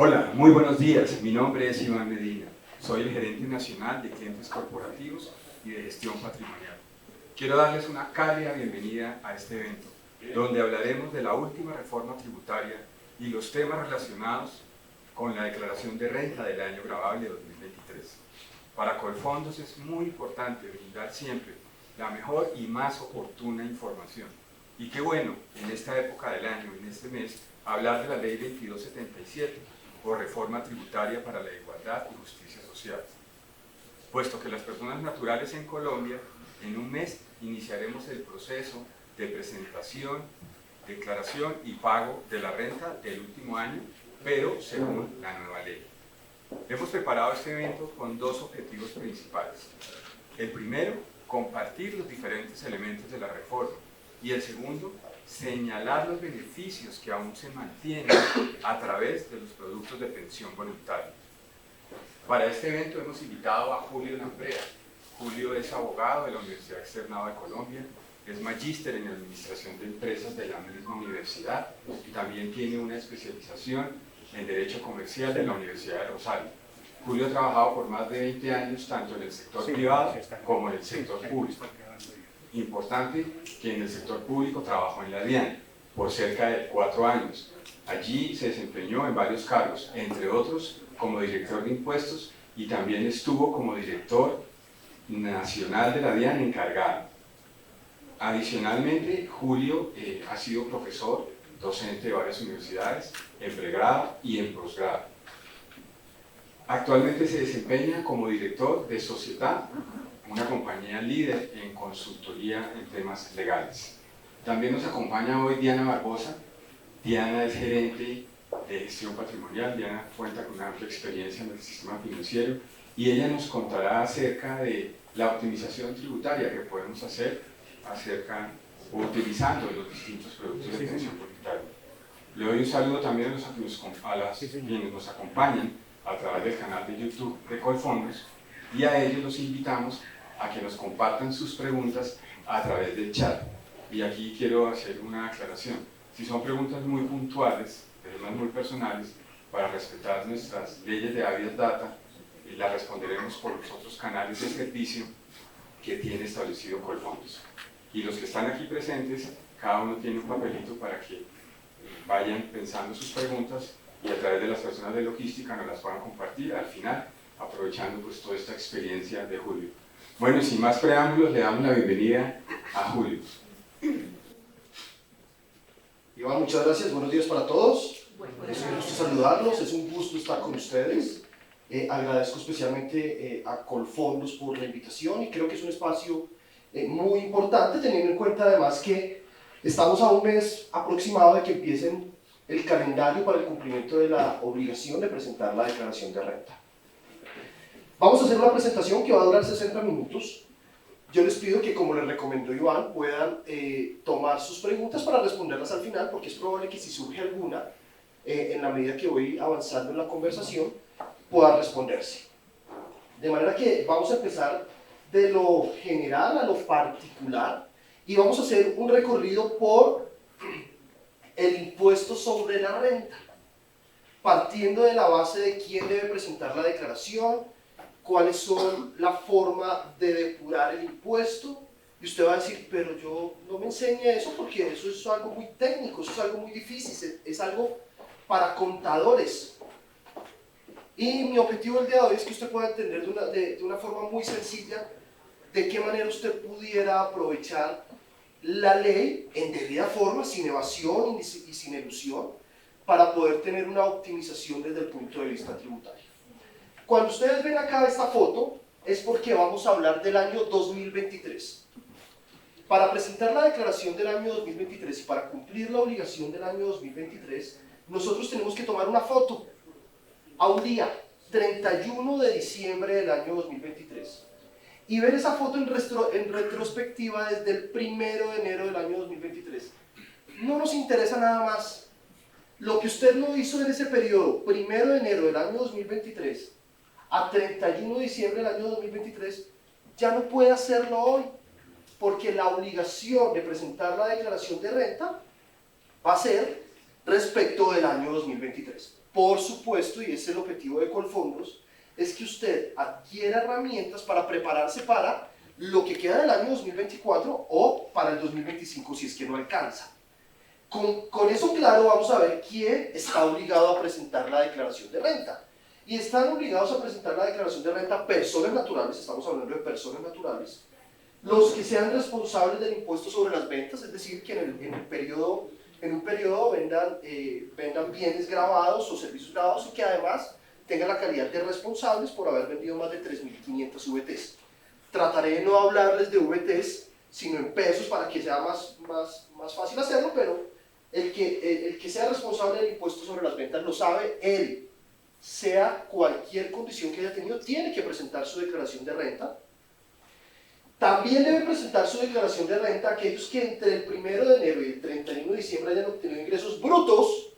Hola, muy buenos días. Mi nombre es Iván Medina. Soy el gerente nacional de clientes corporativos y de gestión patrimonial. Quiero darles una cálida bienvenida a este evento, donde hablaremos de la última reforma tributaria y los temas relacionados con la declaración de renta del año gravable 2023. Para Colfondos es muy importante brindar siempre la mejor y más oportuna información. Y qué bueno, en esta época del año, en este mes, hablar de la Ley 2277, o reforma tributaria para la igualdad y justicia social. Puesto que las personas naturales en Colombia, en un mes iniciaremos el proceso de presentación, declaración y pago de la renta del último año, pero según la nueva ley. Hemos preparado este evento con dos objetivos principales. El primero, compartir los diferentes elementos de la reforma, y el segundo, señalar los beneficios que aún se mantienen a través de los productos de pensión voluntaria. Para este evento hemos invitado a Julio Lampreda. Julio es abogado de la Universidad Externado de Colombia, es magíster en Administración de Empresas de la misma universidad y también tiene una especialización en Derecho Comercial de la Universidad de Rosario. Julio ha trabajado por más de 20 años tanto en el sector privado como en el sector público. Importante que en el sector público trabajó en la DIAN por cerca de 4 años. Allí se desempeñó en varios cargos, entre otros como director de impuestos y también estuvo como director nacional de la DIAN encargado. Adicionalmente, Julio ha sido profesor, docente de varias universidades, en pregrado y en posgrado. Actualmente se desempeña como director de Società, una compañía líder en consultoría en temas legales. También nos acompaña hoy Diana Barbosa. Diana es gerente de gestión patrimonial. Diana cuenta con una amplia experiencia en el sistema financiero y ella nos contará acerca de la optimización tributaria que podemos hacer utilizando los distintos productos de pensión voluntaria. Le doy un saludo también a quienes nos acompañan a través del canal de YouTube de Colfondos, y a ellos los invitamos a que nos compartan sus preguntas a través del chat. Y aquí quiero hacer una aclaración. Si son preguntas muy puntuales, temas muy personales, para respetar nuestras leyes de habeas data, las responderemos por los otros canales de servicio que tiene establecido Colfondos. Y los que están aquí presentes, cada uno tiene un papelito para que vayan pensando sus preguntas y a través de las personas de logística nos las puedan compartir al final, aprovechando pues toda esta experiencia de Julio. Bueno, y sin más preámbulos, le damos la bienvenida a Julio. Iván, muchas gracias, buenos días para todos. Es un gusto saludarlos, es un gusto estar con ustedes. Agradezco especialmente a Colfondos por la invitación y creo que es un espacio muy importante, teniendo en cuenta además que estamos a un mes aproximado de que empiecen el calendario para el cumplimiento de la obligación de presentar la declaración de renta. Vamos a hacer una presentación que va a durar 60 minutos. Yo les pido que, como les recomendó Iván, puedan tomar sus preguntas para responderlas al final, porque es probable que si surge alguna, en la medida que voy avanzando en la conversación, pueda responderse. De manera que vamos a empezar de lo general a lo particular y vamos a hacer un recorrido por el impuesto sobre la renta, partiendo de la base de quién debe presentar la declaración, cuáles son la forma de depurar el impuesto, y usted va a decir, pero yo no me enseñe eso porque eso es algo muy técnico, eso es algo muy difícil, es algo para contadores. Y mi objetivo el día de hoy es que usted pueda entender de una forma muy sencilla de qué manera usted pudiera aprovechar la ley en debida forma, sin evasión y sin elusión, para poder tener una optimización desde el punto de vista tributario. Cuando ustedes ven acá esta foto, es porque vamos a hablar del año 2023. Para presentar la declaración del año 2023 y para cumplir la obligación del año 2023, nosotros tenemos que tomar una foto a un día, 31 de diciembre del año 2023, y ver esa foto en retrospectiva desde el 1 de enero del año 2023. No nos interesa nada más. Lo que usted no hizo en ese periodo, 1 de enero del año 2023 a 31 de diciembre del año 2023, ya no puede hacerlo hoy, porque la obligación de presentar la declaración de renta va a ser respecto del año 2023. por supuesto, y ese es el objetivo de Colfondos, es que usted adquiera herramientas para prepararse para lo que queda del año 2024 o para el 2025 si es que no alcanza. Con eso claro vamos a ver quién está obligado a presentar la declaración de renta. Y están obligados a presentar la declaración de renta personas naturales, estamos hablando de personas naturales, los que sean responsables del impuesto sobre las ventas, es decir, que en un periodo vendan bienes grabados o servicios grabados y que además tengan la calidad de responsables por haber vendido más de 3.500 VTs. Trataré de no hablarles de VTs, sino en pesos para que sea más fácil hacerlo, pero el que sea responsable del impuesto sobre las ventas lo sabe él. Sea cualquier condición que haya tenido, tiene que presentar su declaración de renta. También deben presentar su declaración de renta aquellos que entre el 1 de enero y el 31 de diciembre hayan obtenido ingresos brutos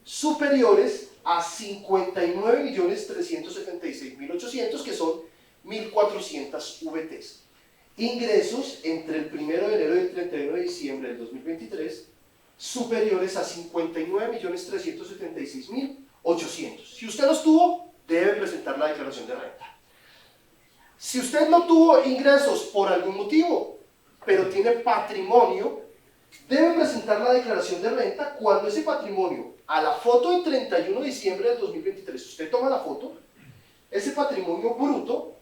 superiores a 59.376.800, que son 1.400 VTs. Ingresos entre el 1 de enero y el 31 de diciembre del 2023 superiores a 59.376.800. Si usted los tuvo, debe presentar la declaración de renta. Si usted no tuvo ingresos por algún motivo, pero tiene patrimonio, debe presentar la declaración de renta cuando ese patrimonio, a la foto del 31 de diciembre del 2023, usted toma la foto, ese patrimonio bruto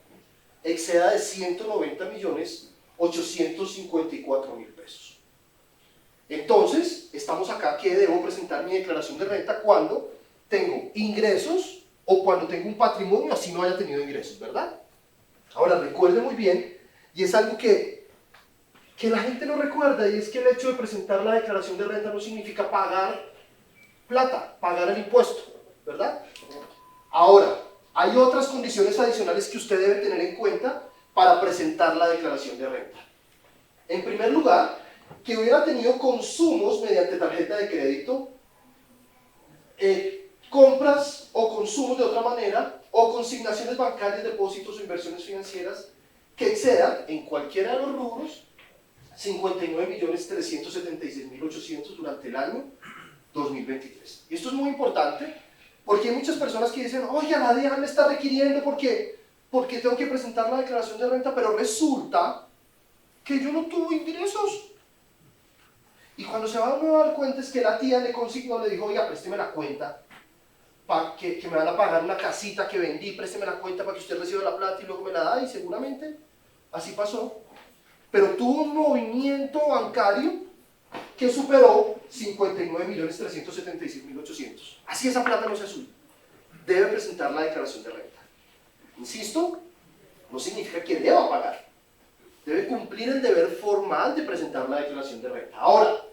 exceda de 190.854.000 pesos. Entonces, estamos acá que debo presentar mi declaración de renta cuando tengo ingresos o cuando tengo un patrimonio así no haya tenido ingresos, ¿verdad? Ahora, recuerde muy bien, y es algo que la gente no recuerda, y es que el hecho de presentar la declaración de renta no significa pagar plata, pagar el impuesto, ¿verdad? Ahora, hay otras condiciones adicionales que usted debe tener en cuenta para presentar la declaración de renta. En primer lugar, que hubiera tenido consumos mediante tarjeta de crédito, compras o consumos de otra manera, o consignaciones bancarias, depósitos o inversiones financieras que excedan en cualquiera de los rubros 59.376.800 durante el año 2023. Y esto es muy importante porque hay muchas personas que dicen, oye, la DIAN me está requiriendo porque tengo que presentar la declaración de renta, pero resulta que yo no tuve ingresos. Y cuando se va uno a dar cuenta es que la tía le consignó, le dijo, oiga, présteme la cuenta, que me van a pagar una casita que vendí, présteme la cuenta para que usted reciba la plata y luego me la da, y seguramente así pasó. Pero tuvo un movimiento bancario que superó 59.376.800. Así esa plata no se sube. Debe presentar la declaración de renta. Insisto, no significa que deba pagar. Debe cumplir el deber formal de presentar la declaración de renta. Ahora,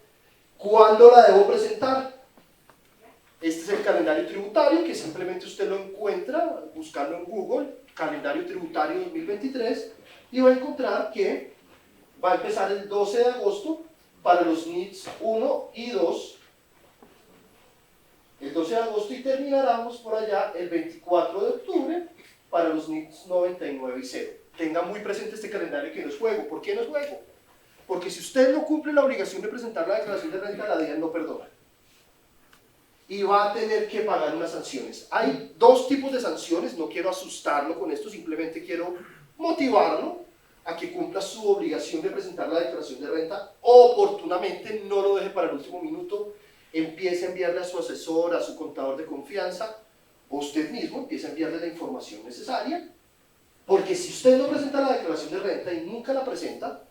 ¿cuándo la debo presentar? Este es el calendario tributario, que simplemente usted lo encuentra buscando en Google, calendario tributario 2023, y va a encontrar que va a empezar el 12 de agosto para los NITs 1 y 2, el 12 de agosto, y terminaremos por allá el 24 de octubre para los NITs 99 y 0. Tenga muy presente este calendario que no es juego. ¿Por qué no es juego? Porque si usted no cumple la obligación de presentar la declaración de renta, la DIAN no perdona. Y va a tener que pagar unas sanciones. Hay dos tipos de sanciones, no quiero asustarlo con esto, simplemente quiero motivarlo a que cumpla su obligación de presentar la declaración de renta oportunamente, no lo deje para el último minuto, empiece a enviarle a su asesor, a su contador de confianza, o usted mismo empiece a enviarle la información necesaria, porque si usted no presenta la declaración de renta y nunca la presenta,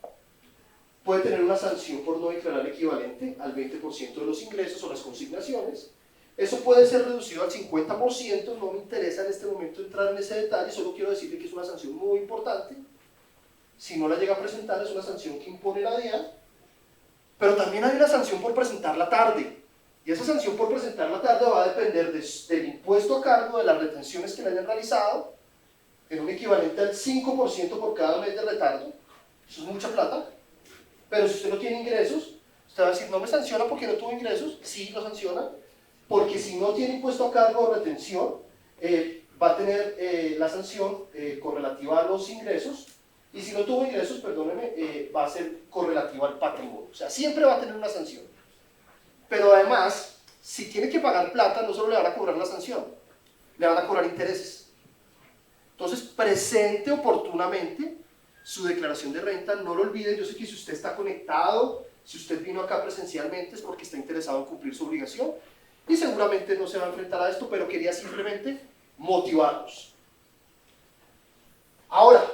puede tener una sanción por no declarar equivalente al 20% de los ingresos o las consignaciones. Eso puede ser reducido al 50%, no me interesa en este momento entrar en ese detalle, solo quiero decirle que es una sanción muy importante. Si no la llega a presentar, es una sanción que impone la DIAN, pero también hay una sanción por presentarla tarde, y esa sanción por presentarla tarde va a depender del impuesto a cargo de las retenciones que le hayan realizado, en un equivalente al 5% por cada mes de retardo. Eso es mucha plata, pero si usted no tiene ingresos, usted va a decir, no me sanciona porque no tuvo ingresos. Sí, lo sanciona, porque si no tiene impuesto a cargo o retención, va a tener la sanción correlativa a los ingresos, y si no tuvo ingresos, perdóneme, va a ser correlativa al patrimonio. O sea, siempre va a tener una sanción. Pero además, si tiene que pagar plata, no solo le van a cobrar la sanción, le van a cobrar intereses. Entonces, presente oportunamente su declaración de renta, no lo olviden. Yo sé que si usted está conectado, si usted vino acá presencialmente es porque está interesado en cumplir su obligación y seguramente no se va a enfrentar a esto, pero quería simplemente motivarlos. Ahora,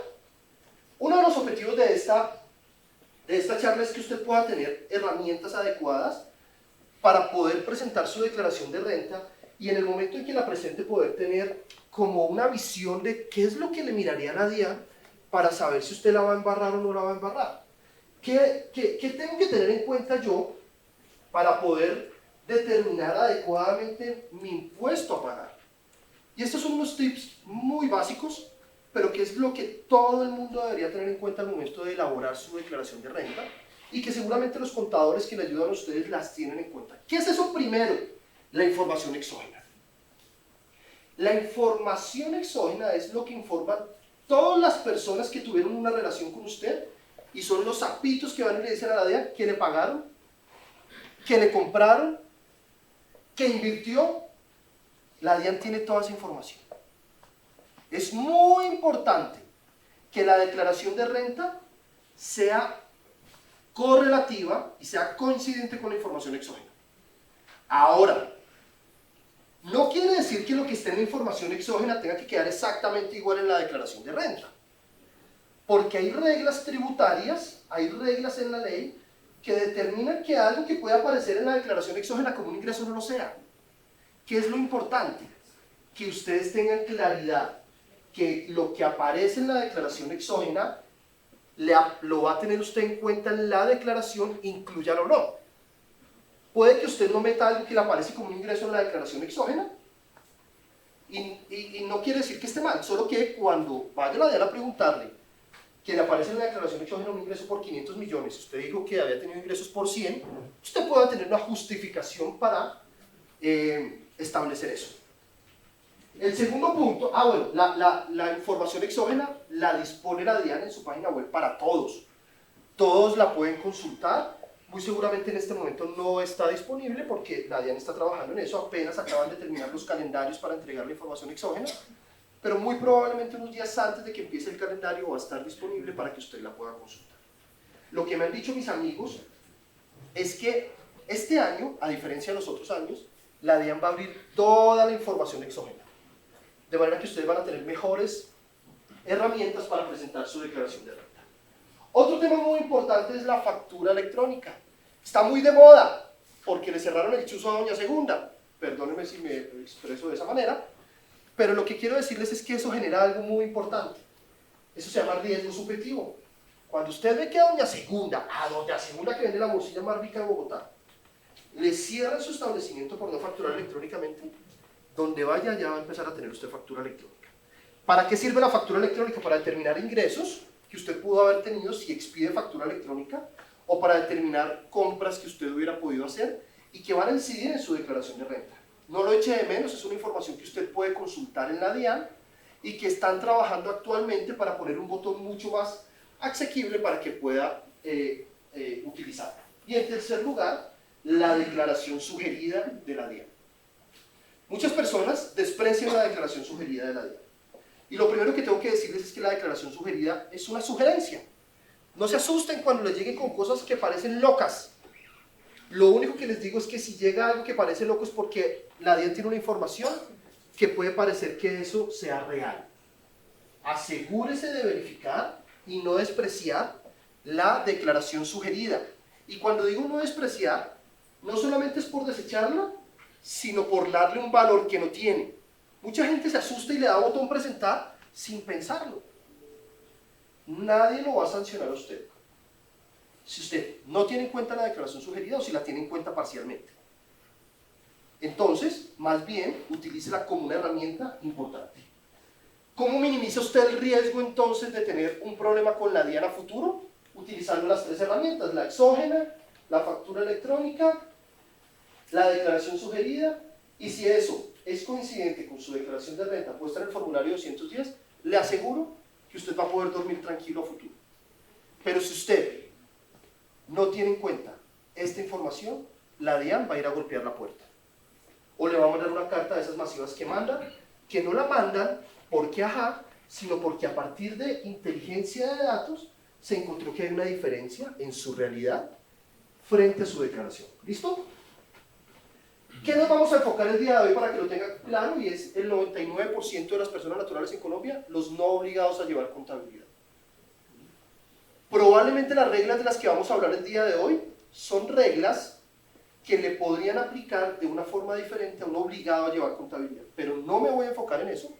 uno de los objetivos de esta charla es que usted pueda tener herramientas adecuadas para poder presentar su declaración de renta y en el momento en que la presente poder tener como una visión de qué es lo que le miraría a la DIAN para saber si usted la va a embarrar o no la va a embarrar. ¿Qué tengo que tener en cuenta yo para poder determinar adecuadamente mi impuesto a pagar? Y estos son unos tips muy básicos, pero que es lo que todo el mundo debería tener en cuenta al momento de elaborar su declaración de renta y que seguramente los contadores que le ayudan a ustedes las tienen en cuenta. ¿Qué es eso primero? La información exógena. La información exógena es lo que informan todas las personas que tuvieron una relación con usted y son los sapitos que van y le dicen a la DIAN que le pagaron, que le compraron, que invirtió. La DIAN tiene toda esa información. Es muy importante que la declaración de renta sea correlativa y sea coincidente con la información exógena. Ahora, no quiere decir que lo que esté en la información exógena tenga que quedar exactamente igual en la declaración de renta. Porque hay reglas tributarias, hay reglas en la ley que determinan que algo que puede aparecer en la declaración exógena como un ingreso no lo sea. ¿Qué es lo importante? Que ustedes tengan claridad que lo que aparece en la declaración exógena lo va a tener usted en cuenta en la declaración, incluyalo o no. Puede que usted no meta algo que le aparece como un ingreso en la declaración exógena y no quiere decir que esté mal, solo que cuando vaya la DIAN a preguntarle que le aparece en la declaración exógena un ingreso por 500 millones, usted dijo que había tenido ingresos por 100, usted pueda tener una justificación para establecer eso. El segundo punto, bueno, la información exógena la dispone la DIAN en su página web para todos. Todos la pueden consultar. Muy seguramente en este momento no está disponible porque la DIAN está trabajando en eso, apenas acaban de terminar los calendarios para entregar la información exógena, pero muy probablemente unos días antes de que empiece el calendario va a estar disponible para que usted la pueda consultar. Lo que me han dicho mis amigos es que este año, a diferencia de los otros años, la DIAN va a abrir toda la información exógena, de manera que ustedes van a tener mejores herramientas para presentar su declaración de renta. Otro tema muy importante es la factura electrónica. Está muy de moda porque le cerraron el chuzo a doña Segunda. Perdónenme si me expreso de esa manera, pero lo que quiero decirles es que eso genera algo muy importante. Eso se llama riesgo subjetivo. Cuando usted ve que a doña Segunda que vende la morcilla más rica de Bogotá, le cierran su establecimiento por no facturar electrónicamente, donde vaya ya va a empezar a tener usted factura electrónica. ¿Para qué sirve la factura electrónica? Para determinar ingresos que usted pudo haber tenido si expide factura electrónica o para determinar compras que usted hubiera podido hacer y que van a incidir en su declaración de renta. No lo eche de menos, es una información que usted puede consultar en la DIAN y que están trabajando actualmente para poner un botón mucho más asequible para que pueda utilizar. Y en tercer lugar, la declaración sugerida de la DIAN. Muchas personas desprecian la declaración sugerida de la DIAN. Y lo primero que tengo que decirles es que la declaración sugerida es una sugerencia. No se asusten cuando les lleguen con cosas que parecen locas. Lo único que les digo es que si llega algo que parece loco es porque la DIAN tiene una información que puede parecer que eso sea real. Asegúrese de verificar y no despreciar la declaración sugerida. Y cuando digo no despreciar, no solamente es por desecharla, sino por darle un valor que no tiene. Mucha gente se asusta y le da botón presentar sin pensarlo. Nadie lo va a sancionar a usted si usted no tiene en cuenta la declaración sugerida o si la tiene en cuenta parcialmente. Entonces, más bien, utilícela como una herramienta importante. ¿Cómo minimiza usted el riesgo entonces de tener un problema con la DIAN a futuro? Utilizando las tres herramientas, la exógena, la factura electrónica, la declaración sugerida, y si eso es coincidente con su declaración de renta puesta en el formulario 210, le aseguro que usted va a poder dormir tranquilo a futuro. Pero si usted no tiene en cuenta esta información, la DIAN va a ir a golpear la puerta. o le va a mandar una carta de esas masivas que mandan, que no la mandan porque ajá, sino porque a partir de inteligencia de datos se encontró que hay una diferencia en su realidad frente a su declaración. ¿Listo? ¿Qué nos vamos a enfocar el día de hoy para que lo tengan claro? Y es el 99% de las personas naturales en Colombia, los no obligados a llevar contabilidad. Probablemente las reglas de las que vamos a hablar el día de hoy son reglas que le podrían aplicar de una forma diferente a un obligado a llevar contabilidad. Pero no me voy a enfocar en eso,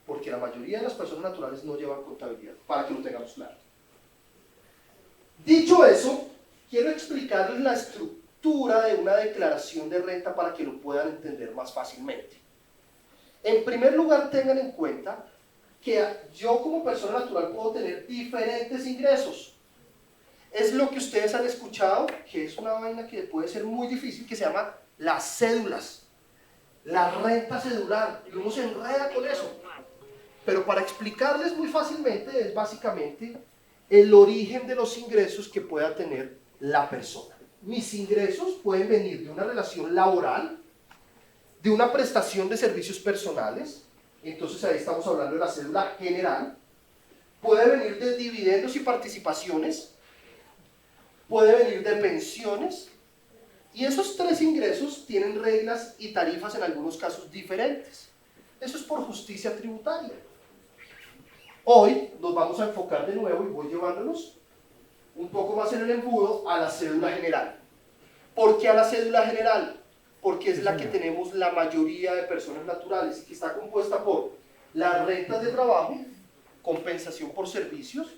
porque la mayoría de las personas naturales no llevan contabilidad, para que lo tengamos claro. Dicho eso, quiero explicarles la estructura de una declaración de renta para que lo puedan entender más fácilmente. En primer lugar, tengan en cuenta que yo como persona natural puedo tener diferentes ingresos. Es lo que ustedes han escuchado, que es una vaina que puede ser muy difícil, que se llama las cédulas, la renta cedular, y uno se enreda con eso. Pero para explicarles muy fácilmente, es básicamente el origen de los ingresos que pueda tener la persona. Mis ingresos pueden venir de una relación laboral, de una prestación de servicios personales, entonces ahí estamos hablando de la cédula general, puede venir de dividendos y participaciones, puede venir de pensiones, y esos tres ingresos tienen reglas y tarifas en algunos casos diferentes. Eso es por justicia tributaria. Hoy nos vamos a enfocar de nuevo, y voy llevándonos un poco más en el embudo, a la cédula general. ¿Por qué a la cédula general? Porque es la que tenemos la mayoría de personas naturales, y que está compuesta por las rentas de trabajo, compensación por servicios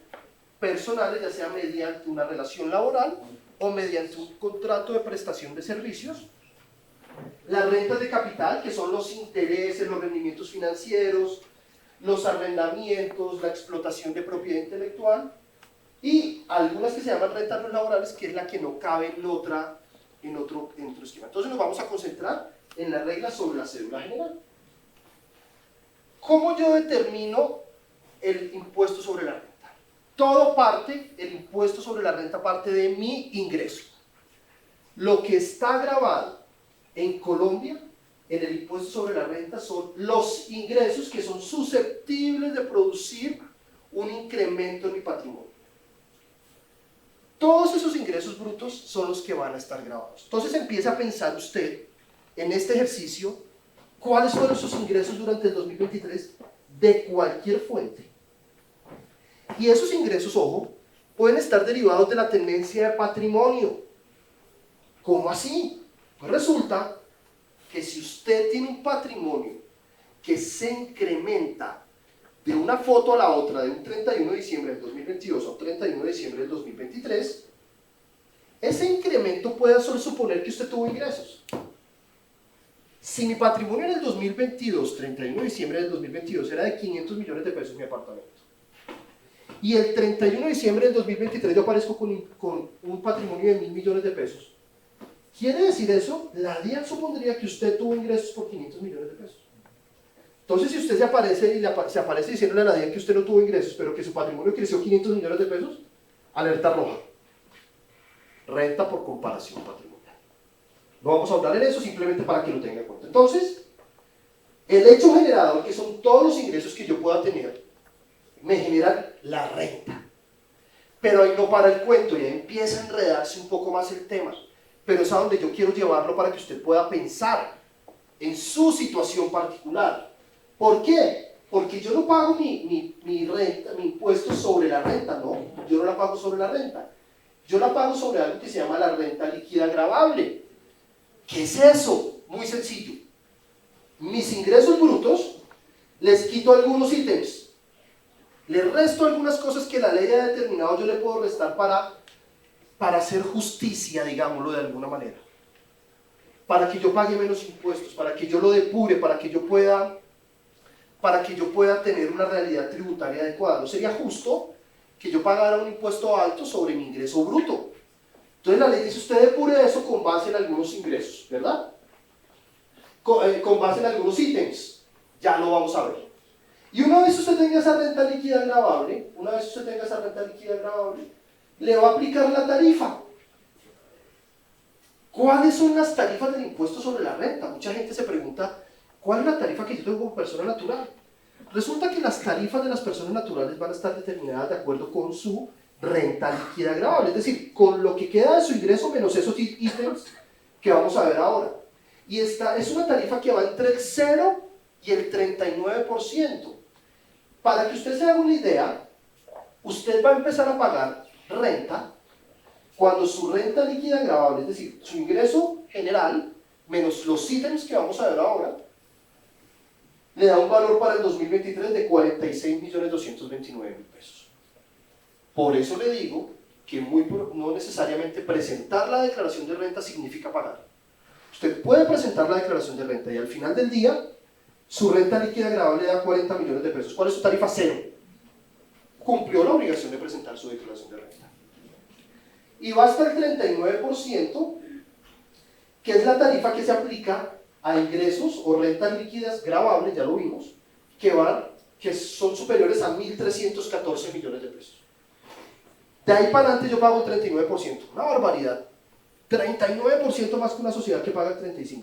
personales, ya sea mediante una relación laboral o mediante un contrato de prestación de servicios, las rentas de capital, que son los intereses, los rendimientos financieros, los arrendamientos, la explotación de propiedad intelectual, y algunas que se llaman rentas no laborales, que es la que no cabe en otro esquema. Entonces nos vamos a concentrar en las reglas sobre la cédula general. ¿Cómo yo determino el impuesto sobre la renta? Todo parte, el impuesto sobre la renta parte de mi ingreso. Lo que está grabado en Colombia en el impuesto sobre la renta son los ingresos que son susceptibles de producir un incremento en mi patrimonio. Todos esos ingresos brutos son los que van a estar grabados. Entonces empieza a pensar usted en este ejercicio cuáles fueron sus ingresos durante el 2023 de cualquier fuente. Y esos ingresos, ojo, pueden estar derivados de la tendencia de patrimonio. ¿Cómo así? Pues resulta que si usted tiene un patrimonio que se incrementa de una foto a la otra, de un 31 de diciembre del 2022 a un 31 de diciembre del 2023, ese incremento puede solo suponer que usted tuvo ingresos. Si mi patrimonio en el 2022, 31 de diciembre del 2022, era de 500 millones de pesos mi apartamento, y el 31 de diciembre del 2023 yo aparezco con un patrimonio de 1.000 millones de pesos, ¿quiere decir eso? La DIAN supondría que usted tuvo ingresos por 500 millones de pesos. Entonces, si usted se aparece diciéndole a la DIAN que usted no tuvo ingresos, pero que su patrimonio creció 500 millones de pesos, alerta roja. Renta por comparación patrimonial. No vamos a hablar en eso, simplemente para que lo tenga en cuenta. Entonces, el hecho generador, que son todos los ingresos que yo pueda tener, me generan la renta. Pero ahí no para el cuento, ya empieza a enredarse un poco más el tema. Pero es a donde yo quiero llevarlo para que usted pueda pensar en su situación particular. ¿Por qué? Porque yo no pago mi renta, mi impuesto sobre la renta, no. Yo no la pago sobre la renta. Yo la pago sobre algo que se llama la renta líquida gravable. ¿Qué es eso? Muy sencillo. Mis ingresos brutos, les quito algunos ítems. Le resto algunas cosas que la ley ha determinado, yo le puedo restar para hacer justicia, digámoslo de alguna manera. Para que yo pague menos impuestos, para que yo lo depure, para que yo pueda tener una realidad tributaria adecuada. No sería justo que yo pagara un impuesto alto sobre mi ingreso bruto. Entonces la ley dice, usted depure eso con base en algunos ingresos, ¿verdad? Con base en algunos ítems. Ya lo vamos a ver. Y una vez usted tenga esa renta líquida gravable, le va a aplicar la tarifa. ¿Cuáles son las tarifas del impuesto sobre la renta? Mucha gente se pregunta, ¿cuál es la tarifa que yo tengo como persona natural? Resulta que las tarifas de las personas naturales van a estar determinadas de acuerdo con su renta líquida gravable, es decir, con lo que queda de su ingreso menos esos ítems que vamos a ver ahora. Y esta es una tarifa que va entre el 0 y el 39%. Para que usted se haga una idea, usted va a empezar a pagar renta cuando su renta líquida gravable, es decir, su ingreso general, menos los ítems que vamos a ver ahora, le da un valor para el 2023 de 46.229.000 pesos. Por eso le digo que no necesariamente presentar la declaración de renta significa pagar. Usted puede presentar la declaración de renta y al final del día, su renta líquida gravable le da 40 millones de pesos. ¿Cuál es su tarifa? Cero. Cumplió la obligación de presentar su declaración de renta. Y va hasta el 39%, que es la tarifa que se aplica a ingresos o rentas líquidas gravables, ya lo vimos, que son superiores a 1.314 millones de pesos. De ahí para adelante yo pago el 39%, una barbaridad. 39% más que una sociedad que paga el 35%.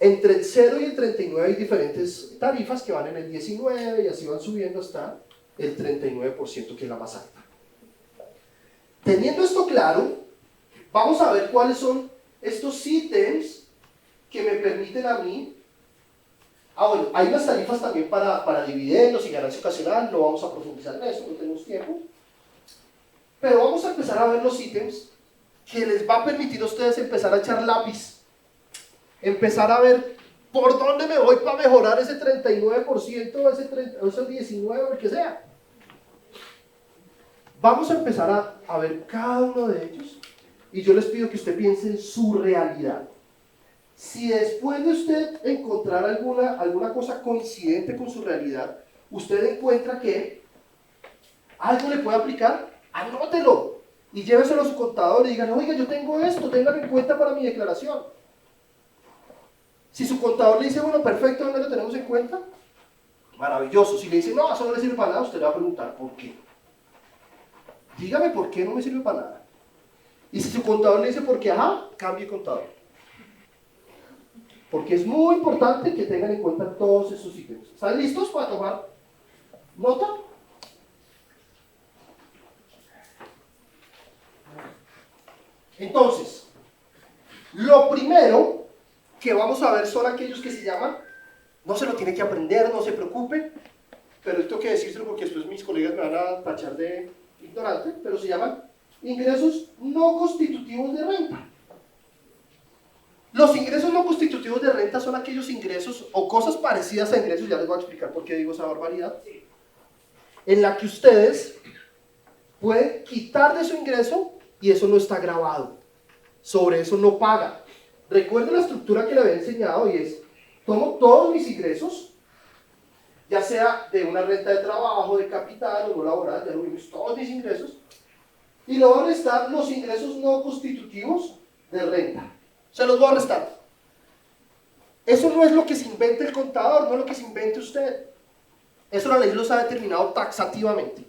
Entre el 0 y el 39 hay diferentes tarifas que van en el 19 y así van subiendo hasta el 39%, que es la más alta. Teniendo esto claro, vamos a ver cuáles son estos ítems que me permiten a mí. Bueno, hay unas tarifas también para dividendos y ganancia ocasional, no vamos a profundizar en eso, no tenemos tiempo. Pero vamos a empezar a ver los ítems que les va a permitir a ustedes empezar a echar lápiz, empezar a ver por dónde me voy para mejorar ese 39%, ese 19%, o el que sea. Vamos a empezar a ver cada uno de ellos y yo les pido que usted piense en su realidad. Si después de usted encontrar alguna cosa coincidente con su realidad, usted encuentra que algo le puede aplicar, anótelo y lléveselo a su contador y digan, oiga, yo tengo esto, téngalo en cuenta para mi declaración. Si su contador le dice, bueno, perfecto, ¿dónde lo tenemos en cuenta? Maravilloso. Si le dice, no, eso no le sirve para nada, usted le va a preguntar, ¿por qué? Dígame por qué no me sirve para nada. Y si su contador le dice, ¿por qué? Ajá, cambie contador. Porque es muy importante que tengan en cuenta todos esos ítems. ¿Están listos para tomar nota? Entonces, lo primero que vamos a ver son aquellos que se llaman, no se lo tiene que aprender, no se preocupe, pero esto tengo que decírselo porque después mis colegas me van a tachar de ignorante, pero se llaman ingresos no constitutivos de renta. Los ingresos no constitutivos de renta son aquellos ingresos o cosas parecidas a ingresos, ya les voy a explicar por qué digo esa barbaridad, en la que ustedes pueden quitar de su ingreso y eso no está grabado, sobre eso no paga. Recuerden la estructura que le había enseñado y es, tomo todos mis ingresos, ya sea de una renta de trabajo, de capital o no laboral, ya lo vimos, todos mis ingresos, y le voy a restar los ingresos no constitutivos de renta. Se los voy a restar. Eso no es lo que se invente el contador, no es lo que se invente usted. Eso la ley los ha determinado taxativamente.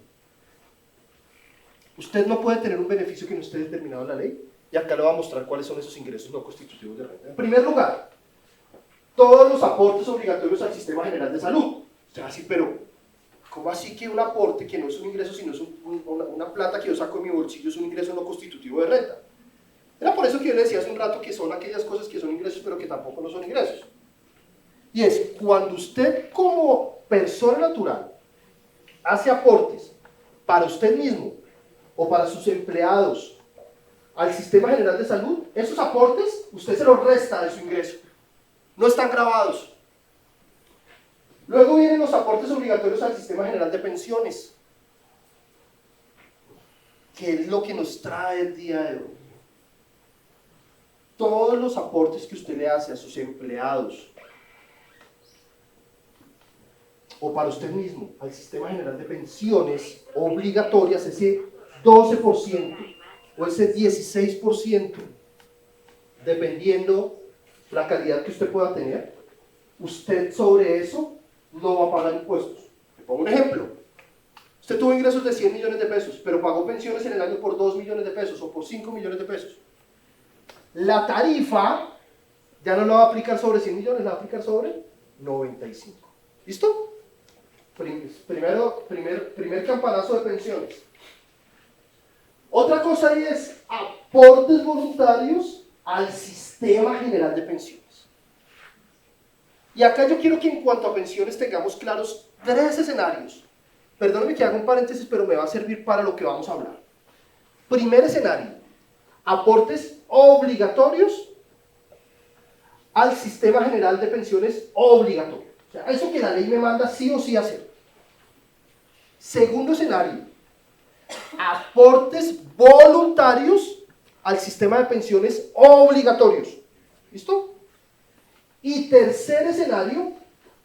Usted no puede tener un beneficio que no esté determinado en la ley, y acá le voy a mostrar cuáles son esos ingresos no constitutivos de renta. En primer lugar, todos los aportes obligatorios al sistema general de salud. Usted va a decir, pero ¿cómo así que un aporte que no es un ingreso, sino es una plata que yo saco de mi bolsillo, es un ingreso no constitutivo de renta? Era por eso que yo le decía hace un rato que son aquellas cosas que son ingresos, pero que tampoco no son ingresos. Y es, cuando usted como persona natural hace aportes para usted mismo o para sus empleados al sistema general de salud, esos aportes usted se los resta de su ingreso. No están grabados. Luego vienen los aportes obligatorios al sistema general de pensiones, que es lo que nos trae el día de hoy. Todos los aportes que usted le hace a sus empleados o para usted mismo al sistema general de pensiones obligatorias, ese 12% o ese 16%, dependiendo la calidad que usted pueda tener, usted sobre eso no va a pagar impuestos. Le pongo un ejemplo. Usted tuvo ingresos de 100 millones de pesos, pero pagó pensiones en el año por 2 millones de pesos o por 5 millones de pesos. La tarifa ya no la va a aplicar sobre 100 millones, la va a aplicar sobre 95. ¿Listo? Primer campanazo de pensiones. Otra cosa ahí es aportes voluntarios al sistema general de pensiones. Y acá yo quiero que en cuanto a pensiones tengamos claros 3 escenarios. Perdónenme que haga un paréntesis, pero me va a servir para lo que vamos a hablar. Primer escenario, aportes obligatorios al sistema general de pensiones obligatorio. O sea, eso que la ley me manda sí o sí hacer. Segundo escenario, aportes voluntarios al sistema de pensiones obligatorios. ¿Listo? Y tercer escenario,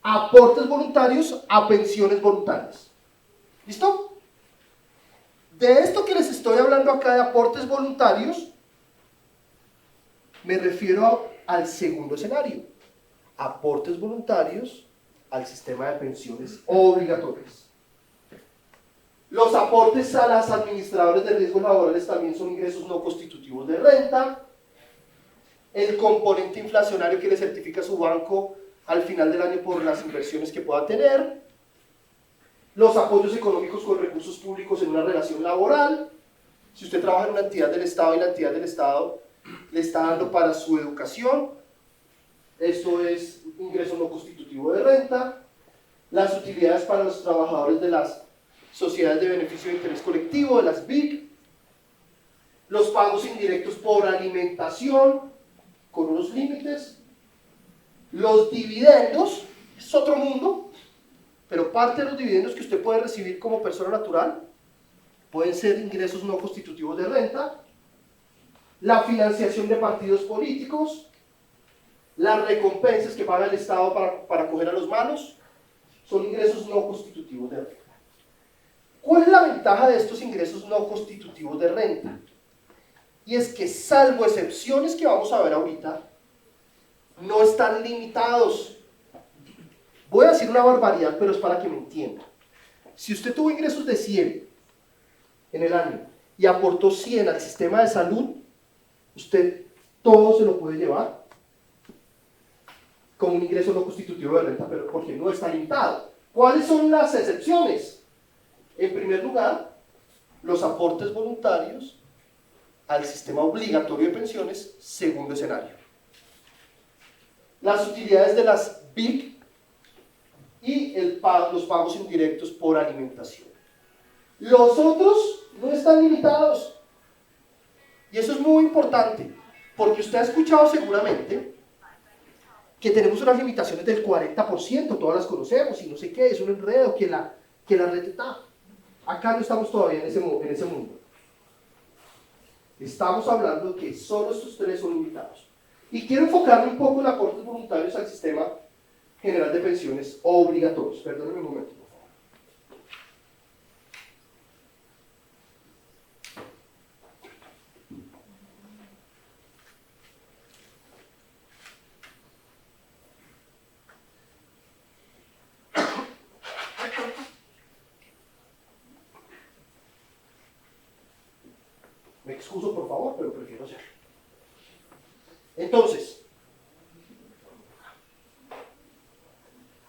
aportes voluntarios a pensiones voluntarias. ¿Listo? De esto que les estoy hablando acá de aportes voluntarios, me refiero al segundo escenario, aportes voluntarios al sistema de pensiones obligatorias. Los aportes a las administradoras de riesgos laborales también son ingresos no constitutivos de renta. El componente inflacionario que le certifica su banco al final del año por las inversiones que pueda tener. Los apoyos económicos con recursos públicos en una relación laboral. Si usted trabaja en una entidad del Estado y la entidad del Estado le está dando para su educación, esto es ingreso no constitutivo de renta. Las utilidades para los trabajadores de las sociedades de beneficio de interés colectivo, de las BIC, los pagos indirectos por alimentación, con unos límites, los dividendos, es otro mundo, pero parte de los dividendos que usted puede recibir como persona natural pueden ser ingresos no constitutivos de renta, la financiación de partidos políticos, las recompensas que paga el Estado para acoger a los malos, son ingresos no constitutivos de renta. ¿Cuál es la ventaja de estos ingresos no constitutivos de renta? Y es que, salvo excepciones que vamos a ver ahorita, no están limitados. Voy a decir una barbaridad, pero es para que me entienda. Si usted tuvo ingresos de 100 en el año y aportó 100 al sistema de salud, usted todo se lo puede llevar como un ingreso no constitutivo de renta, pero porque no está limitado. ¿Cuáles son las excepciones? En primer lugar, los aportes voluntarios al sistema obligatorio de pensiones, segundo escenario. Las utilidades de las BIC y los pagos indirectos por alimentación. Los otros no están limitados. Y eso es muy importante, porque usted ha escuchado seguramente que tenemos unas limitaciones del 40%, todas las conocemos, y no sé qué, es un enredo, que la red está. Acá no estamos todavía en ese mundo. Estamos hablando que solo estos 3 son limitados. Y quiero enfocarme un poco en aportes voluntarios al sistema general de pensiones obligatorios. Perdónenme un momento, por favor. Me excuso, por favor, pero prefiero hacerlo. Entonces,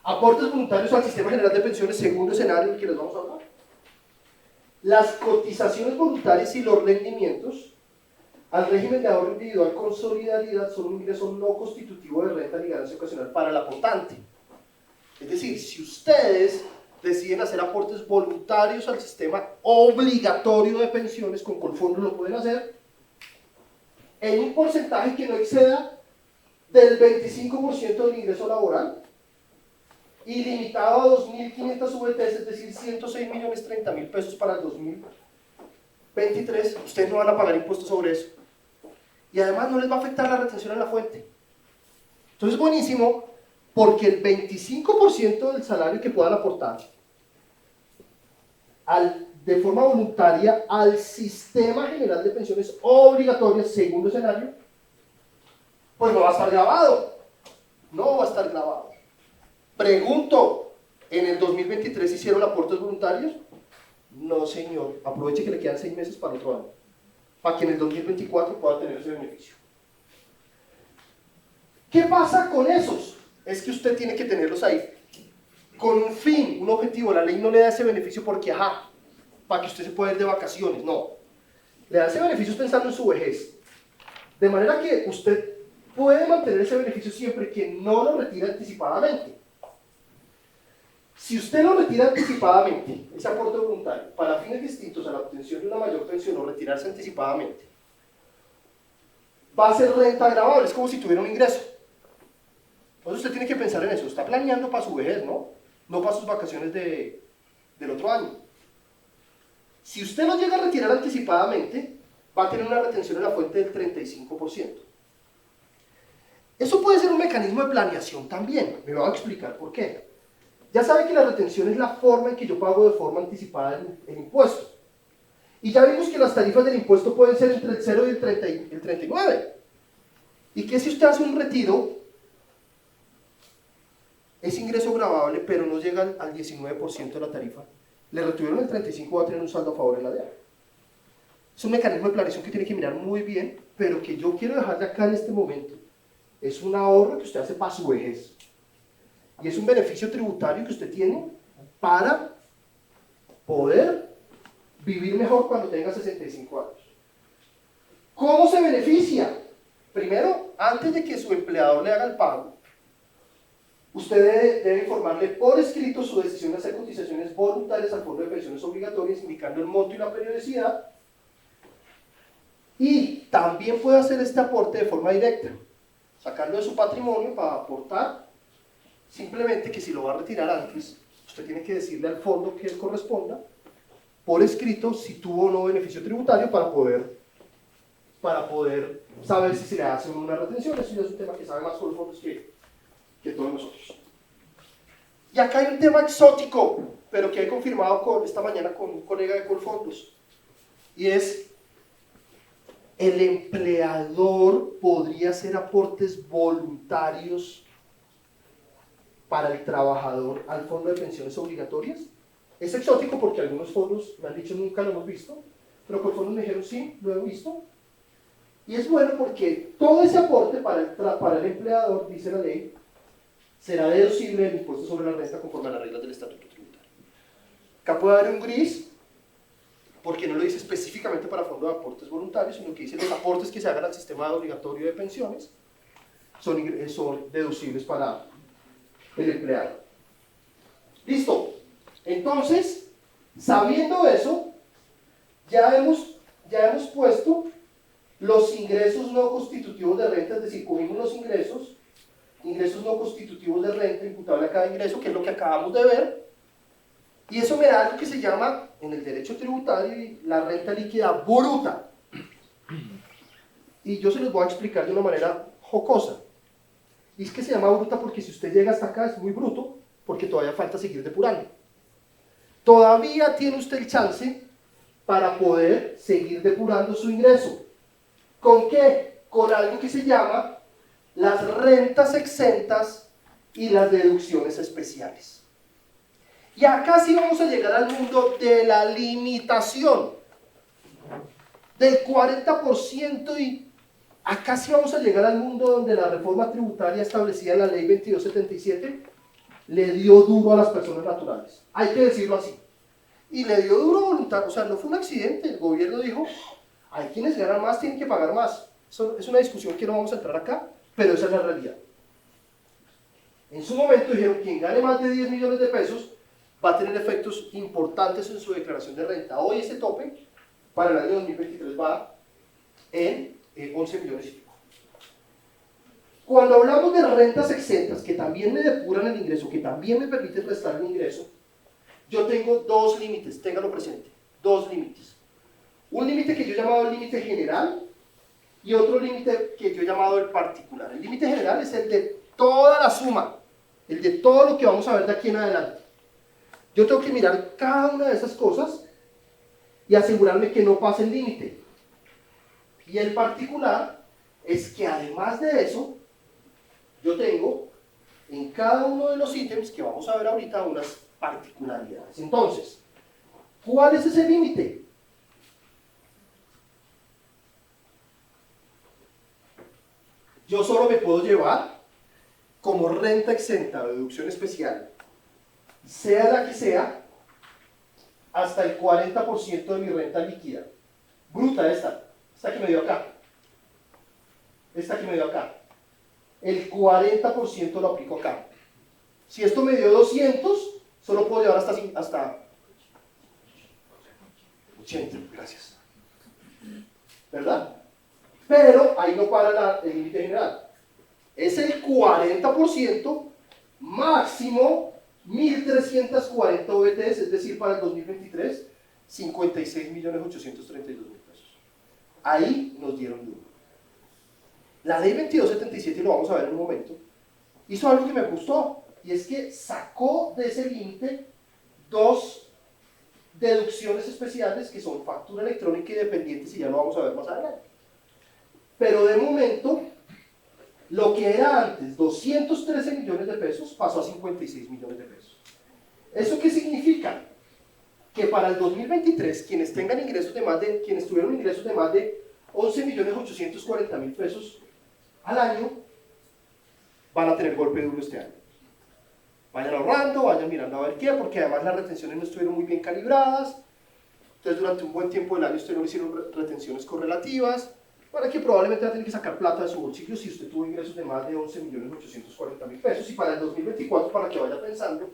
aportes voluntarios al sistema general de pensiones, segundo escenario que les vamos a hablar. Las cotizaciones voluntarias y los rendimientos al régimen de ahorro individual con solidaridad son un ingreso no constitutivo de renta ni ganancia ocasional para el aportante. Es decir, si ustedes deciden hacer aportes voluntarios al sistema obligatorio de pensiones, con Colfondo lo pueden hacer, en un porcentaje que no exceda del 25% del ingreso laboral, ilimitado a 2.500 VTs, es decir, 106.030.000 pesos para el 2023, ustedes no van a pagar impuestos sobre eso. Y además no les va a afectar la retención en la fuente. Entonces es buenísimo, porque el 25% del salario que puedan aportar de forma voluntaria al sistema general de pensiones obligatorias, segundo escenario, pues no va a estar grabado. No va a estar grabado. Pregunto, ¿en el 2023 hicieron aportes voluntarios? No, señor. Aproveche que le quedan 6 meses para el otro año, para que en el 2024 pueda tener ese beneficio. ¿Qué pasa con esos? Es que usted tiene que tenerlos ahí con un fin, un objetivo. La ley no le da ese beneficio porque, ajá, para que usted se pueda ir de vacaciones, no. Le da ese beneficio pensando en su vejez. De manera que usted puede mantener ese beneficio siempre que no lo retire anticipadamente. Si usted lo retira anticipadamente, ese aporte voluntario, para fines distintos a la obtención de una mayor pensión o retirarse anticipadamente, va a ser renta gravable, es como si tuviera un ingreso. Entonces usted tiene que pensar en eso, está planeando para su vejez, ¿no? No para sus vacaciones del otro año. Si usted lo llega a retirar anticipadamente, va a tener una retención en la fuente del 35%. Eso puede ser un mecanismo de planeación también, me voy a explicar por qué. Ya sabe que la retención es la forma en que yo pago de forma anticipada el impuesto. Y ya vimos que las tarifas del impuesto pueden ser entre el 0 y el 39. Y que si usted hace un retiro, es ingreso gravable, pero no llega al 19% de la tarifa. Le retuvieron el 35, va a tener un saldo a favor en la DEA. Es un mecanismo de planeación que tiene que mirar muy bien, pero que yo quiero dejarle acá en este momento. Es un ahorro que usted hace para su vejez. Y es un beneficio tributario que usted tiene para poder vivir mejor cuando tenga 65 años. ¿Cómo se beneficia? Primero, antes de que su empleador le haga el pago, usted debe informarle por escrito su decisión de hacer cotizaciones voluntarias al Fondo de Pensiones Obligatorias, indicando el monto y la periodicidad. Y también puede hacer este aporte de forma directa, sacarlo de su patrimonio para aportar. Simplemente que si lo va a retirar antes, usted tiene que decirle al fondo que corresponda, por escrito, si tuvo o no beneficio tributario para poder saber si se le hace una retención. Eso ya es un tema que sabe más con los fondos que todos nosotros. Y acá hay un tema exótico, pero que he confirmado esta mañana con un colega de Colfondos, y es: el empleador podría hacer aportes voluntarios para el trabajador al fondo de pensiones obligatorias. Es exótico porque algunos fondos me han dicho nunca lo hemos visto, pero Colfondos me dijeron sí, lo he visto. Y es bueno porque todo ese aporte para el empleador, dice la ley, será deducible del impuesto sobre la renta conforme a las reglas del estatuto tributario. Acá puede haber un gris, porque no lo dice específicamente para fondo de aportes voluntarios, sino que dice los aportes que se hagan al sistema obligatorio de pensiones son deducibles para el empleado. Listo. Entonces, sabiendo eso, ya hemos puesto los ingresos no constitutivos de renta, es decir, cogimos los ingresos no constitutivos de renta imputable a cada ingreso, que es lo que acabamos de ver, y eso me da lo que se llama en el derecho tributario la renta líquida bruta. Y yo se los voy a explicar de una manera jocosa. Y es que se llama bruta porque si usted llega hasta acá es muy bruto, porque todavía falta seguir depurando. Todavía tiene usted el chance para poder seguir depurando su ingreso. ¿Con qué? Con algo que se llama las rentas exentas y las deducciones especiales. Y acá sí vamos a llegar al mundo de la limitación del 40%, y acá sí vamos a llegar al mundo donde la reforma tributaria establecida en la ley 2277 le dio duro a las personas naturales. Hay que decirlo así. Y le dio duro voluntario, o sea, no fue un accidente. El gobierno dijo, hay quienes ganan más, tienen que pagar más. Eso es una discusión que no vamos a entrar acá, pero esa es la realidad. En su momento dijeron, quien gane más de 10 millones de pesos va a tener efectos importantes en su declaración de renta. Hoy ese tope para el año 2023 va en 11 millones y pico. Cuando hablamos de rentas exentas, que también me depuran el ingreso, que también me permiten restar el ingreso, yo tengo dos límites, téngalo presente, dos límites. Un límite que yo he llamado el límite general y otro límite que yo he llamado el particular. El límite general es el de toda la suma, el de todo lo que vamos a ver de aquí en adelante. Yo tengo que mirar cada una de esas cosas y asegurarme que no pase el límite. Y el particular es que además de eso, yo tengo en cada uno de los ítems que vamos a ver ahorita unas particularidades. Entonces, ¿cuál es ese límite? Yo solo me puedo llevar como renta exenta o deducción especial, sea la que sea, hasta el 40% de mi renta líquida. Bruta esta que me dio acá. Esta que me dio acá. El 40% lo aplico acá. Si esto me dio 200, solo puedo llevar hasta 80, gracias. ¿Verdad? Pero ahí no para el límite general. Es el 40% máximo 1.340 OBTs, es decir, para el 2023, 56.832.000 pesos. Ahí nos dieron duro. La ley 2277, y lo vamos a ver en un momento, hizo algo que me gustó, y es que sacó de ese límite dos deducciones especiales que son factura electrónica y dependientes, y ya lo vamos a ver más adelante. Pero de momento, lo que era antes 213 millones de pesos pasó a 56 millones de pesos. ¿Eso qué significa? Que para el 2023, quienes tuvieron ingresos de más de 11.840.000 pesos al año, van a tener golpe duro este año. Vayan ahorrando, vayan mirando a ver qué, porque además las retenciones no estuvieron muy bien calibradas, entonces durante un buen tiempo del año ustedes no hicieron retenciones correlativas, para que probablemente va a tener que sacar plata de su bolsillo si usted tuvo ingresos de más de 11.840.000 pesos, y para el 2024, para que vaya pensando,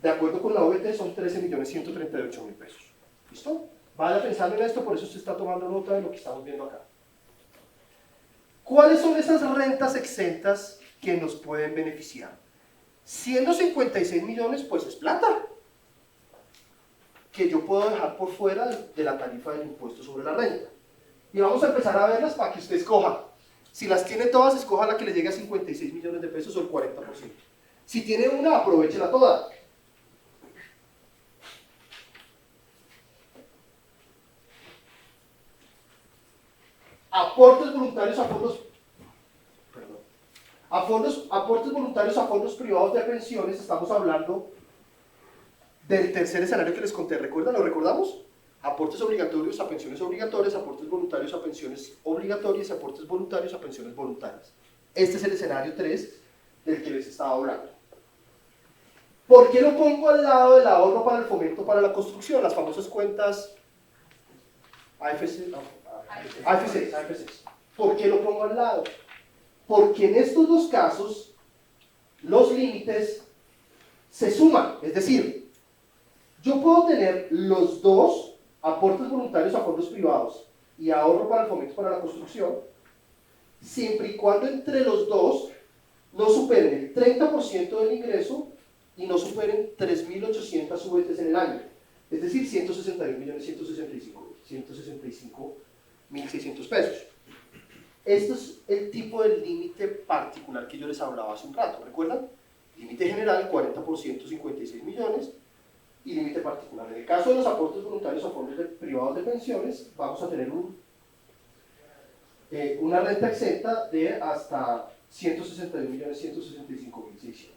de acuerdo con la OBT son 13.138.000 pesos. ¿Listo? Vaya pensando en esto, por eso usted está tomando nota de lo que estamos viendo acá. ¿Cuáles son esas rentas exentas que nos pueden beneficiar? Siendo 56 millones, pues es plata que yo puedo dejar por fuera de la tarifa del impuesto sobre la renta. Y vamos a empezar a verlas para que usted escoja. Si las tiene todas, escoja la que le llegue a 56 millones de pesos o el 40%. Si tiene una, aprovéchela toda. Aportes voluntarios a fondos, aportes voluntarios a fondos privados de pensiones. Estamos hablando del tercer escenario que les conté. ¿Recuerdan? ¿Lo recordamos? Aportes obligatorios a pensiones obligatorias, aportes voluntarios a pensiones obligatorias, aportes voluntarios a pensiones voluntarias. Este es el escenario 3 del que les estaba hablando. ¿Por qué lo pongo al lado del ahorro para el fomento para la construcción? Las famosas cuentas AFC. ¿Por qué lo pongo al lado? Porque en estos dos casos los límites se suman. Es decir, yo puedo tener los dos, aportes voluntarios a fondos privados y ahorro para el fomento para la construcción, siempre y cuando entre los dos no superen el 30% del ingreso y no superen 3.800 VTs en el año, es decir, 165.600 pesos. Este es el tipo de límite particular que yo les hablaba hace un rato, ¿recuerdan? Límite general, 40%, 56 millones, y límite particular. En el caso de los aportes voluntarios a fondos privados de pensiones, vamos a tener una renta exenta de hasta 162.165.600.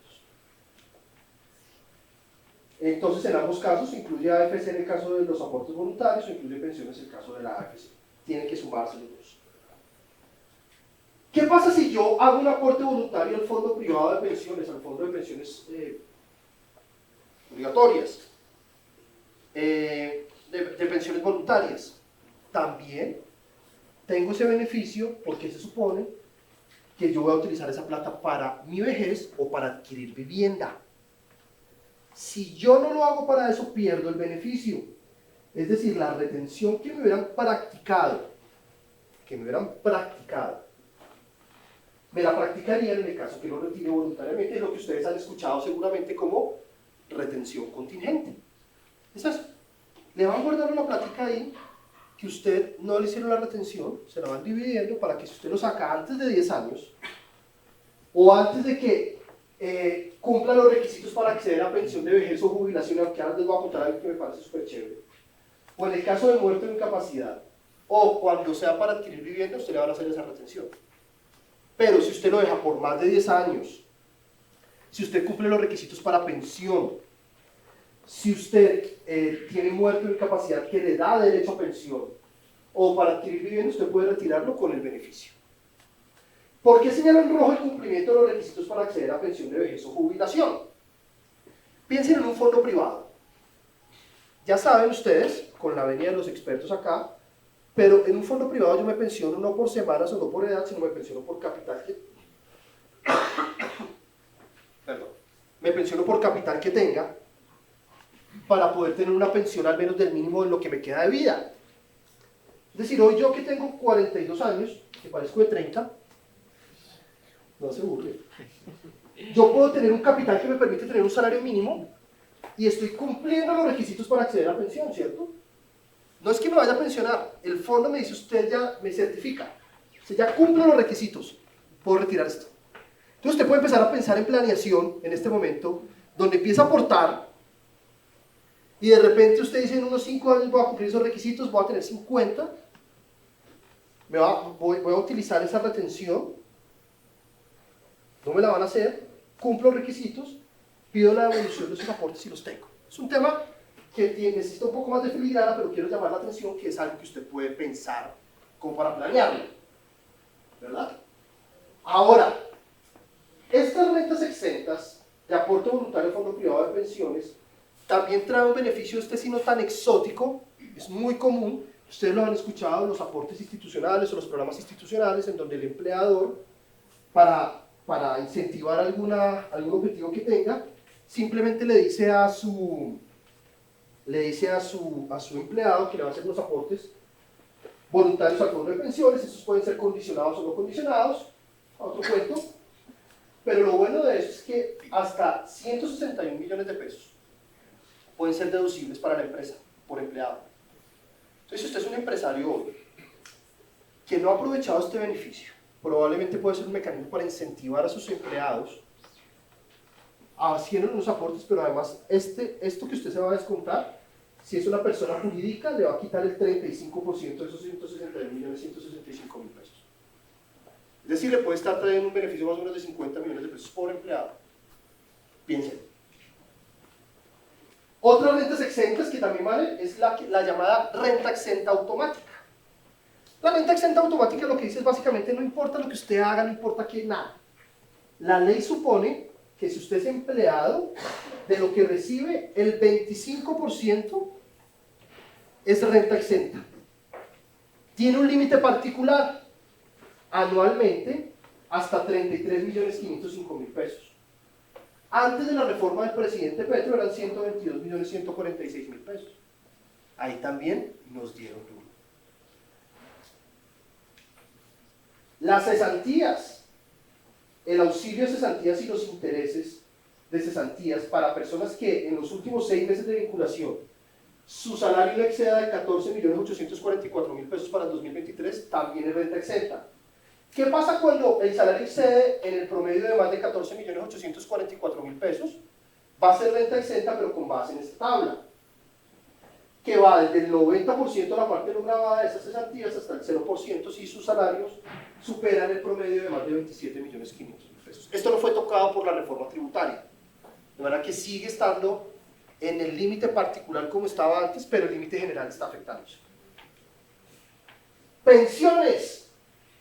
Entonces, en ambos casos, incluye AFC en el caso de los aportes voluntarios, o incluye pensiones en el caso de la AFC. Tienen que sumarse los dos. ¿Qué pasa si yo hago un aporte voluntario al fondo privado de pensiones, al fondo de pensiones obligatorias, de pensiones voluntarias? También tengo ese beneficio porque se supone que yo voy a utilizar esa plata para mi vejez o para adquirir vivienda. Si yo no lo hago para eso, pierdo el beneficio. Es decir, la retención que me hubieran practicado, me la practicarían en el caso que lo retire voluntariamente, lo que ustedes han escuchado seguramente como retención contingente. Es eso. Le van guardando la plática ahí, que usted no le hicieron la retención, se la van dividiendo para que si usted lo saca antes de 10 años, o antes de que cumpla los requisitos para acceder a pensión de vejez o jubilación, que ahora les voy a contar algo que me parece súper chévere, o en el caso de muerte o incapacidad, o cuando sea para adquirir vivienda, usted le van a hacer esa retención. Pero si usted lo deja por más de 10 años, si usted cumple los requisitos para pensión, si usted tiene muerte o incapacidad que le da derecho a pensión, o para adquirir vivienda, usted puede retirarlo con el beneficio. ¿Por qué señalo en rojo el cumplimiento de los requisitos para acceder a pensión de vejez o jubilación? Piensen en un fondo privado. Ya saben ustedes, con la venida de los expertos acá, pero en un fondo privado yo me pensiono no por semanas o no por edad, sino me pensiono por capital que... Perdón. Me pensiono por capital que tenga para poder tener una pensión al menos del mínimo de lo que me queda de vida. Es decir, hoy yo que tengo 42 años, que parezco de 30, no se burle, yo puedo tener un capital que me permite tener un salario mínimo y estoy cumpliendo los requisitos para acceder a la pensión, ¿cierto? No es que me vaya a pensionar, el fondo me dice, usted ya me certifica, usted ya cumple los requisitos, puedo retirar esto. Entonces usted puede empezar a pensar en planeación en este momento, donde empieza a aportar, y de repente usted dice, en unos 5 años voy a cumplir esos requisitos, voy a tener 50, voy a utilizar esa retención, no me la van a hacer, cumplo los requisitos, pido la devolución de esos aportes y los tengo. Es un tema que necesita un poco más de filigrana, pero quiero llamar la atención que es algo que usted puede pensar como para planearlo, ¿verdad? Ahora, estas rentas exentas de aporte voluntario al fondo privado de pensiones también trae un beneficio, este sí no tan exótico, es muy común, ustedes lo han escuchado, los aportes institucionales o los programas institucionales en donde el empleador, para incentivar algún objetivo que tenga, simplemente le dice a su empleado que le va a hacer unos aportes voluntarios al fondo de pensiones, esos pueden ser condicionados o no condicionados, a otro cuento, pero lo bueno de eso es que hasta 161 millones de pesos pueden ser deducibles para la empresa, por empleado. Entonces, si usted es un empresario hoy que no ha aprovechado este beneficio, probablemente puede ser un mecanismo para incentivar a sus empleados haciendo unos aportes, pero además esto que usted se va a descontar, si es una persona jurídica, le va a quitar el 35% de esos 162.165.000 pesos. Es decir, le puede estar trayendo un beneficio más o menos de 50 millones de pesos por empleado. Piensen. Otras rentas exentas que también valen es la llamada renta exenta automática. La renta exenta automática lo que dice es básicamente no importa lo que usted haga, no importa que nada. La ley supone que si usted es empleado, de lo que recibe, el 25% es renta exenta. Tiene un límite particular, anualmente, hasta 33.505.000 pesos. Antes de la reforma del presidente Petro eran 122.146.000 pesos. Ahí también nos dieron duro. Las cesantías, el auxilio de cesantías y los intereses de cesantías para personas que en los últimos 6 meses de vinculación su salario no exceda de 14.844.000 pesos para el 2023, también es renta exenta. ¿Qué pasa cuando el salario excede en el promedio de más de 14.844.000 pesos? Va a ser renta exenta, pero con base en esta tabla, que va desde el 90% de la parte no grabada de esas cesantías hasta el 0% si sus salarios superan el promedio de más de 27.500.000 pesos. Esto no fue tocado por la reforma tributaria, de manera que sigue estando en el límite particular como estaba antes, pero el límite general está afectándose. Pensiones.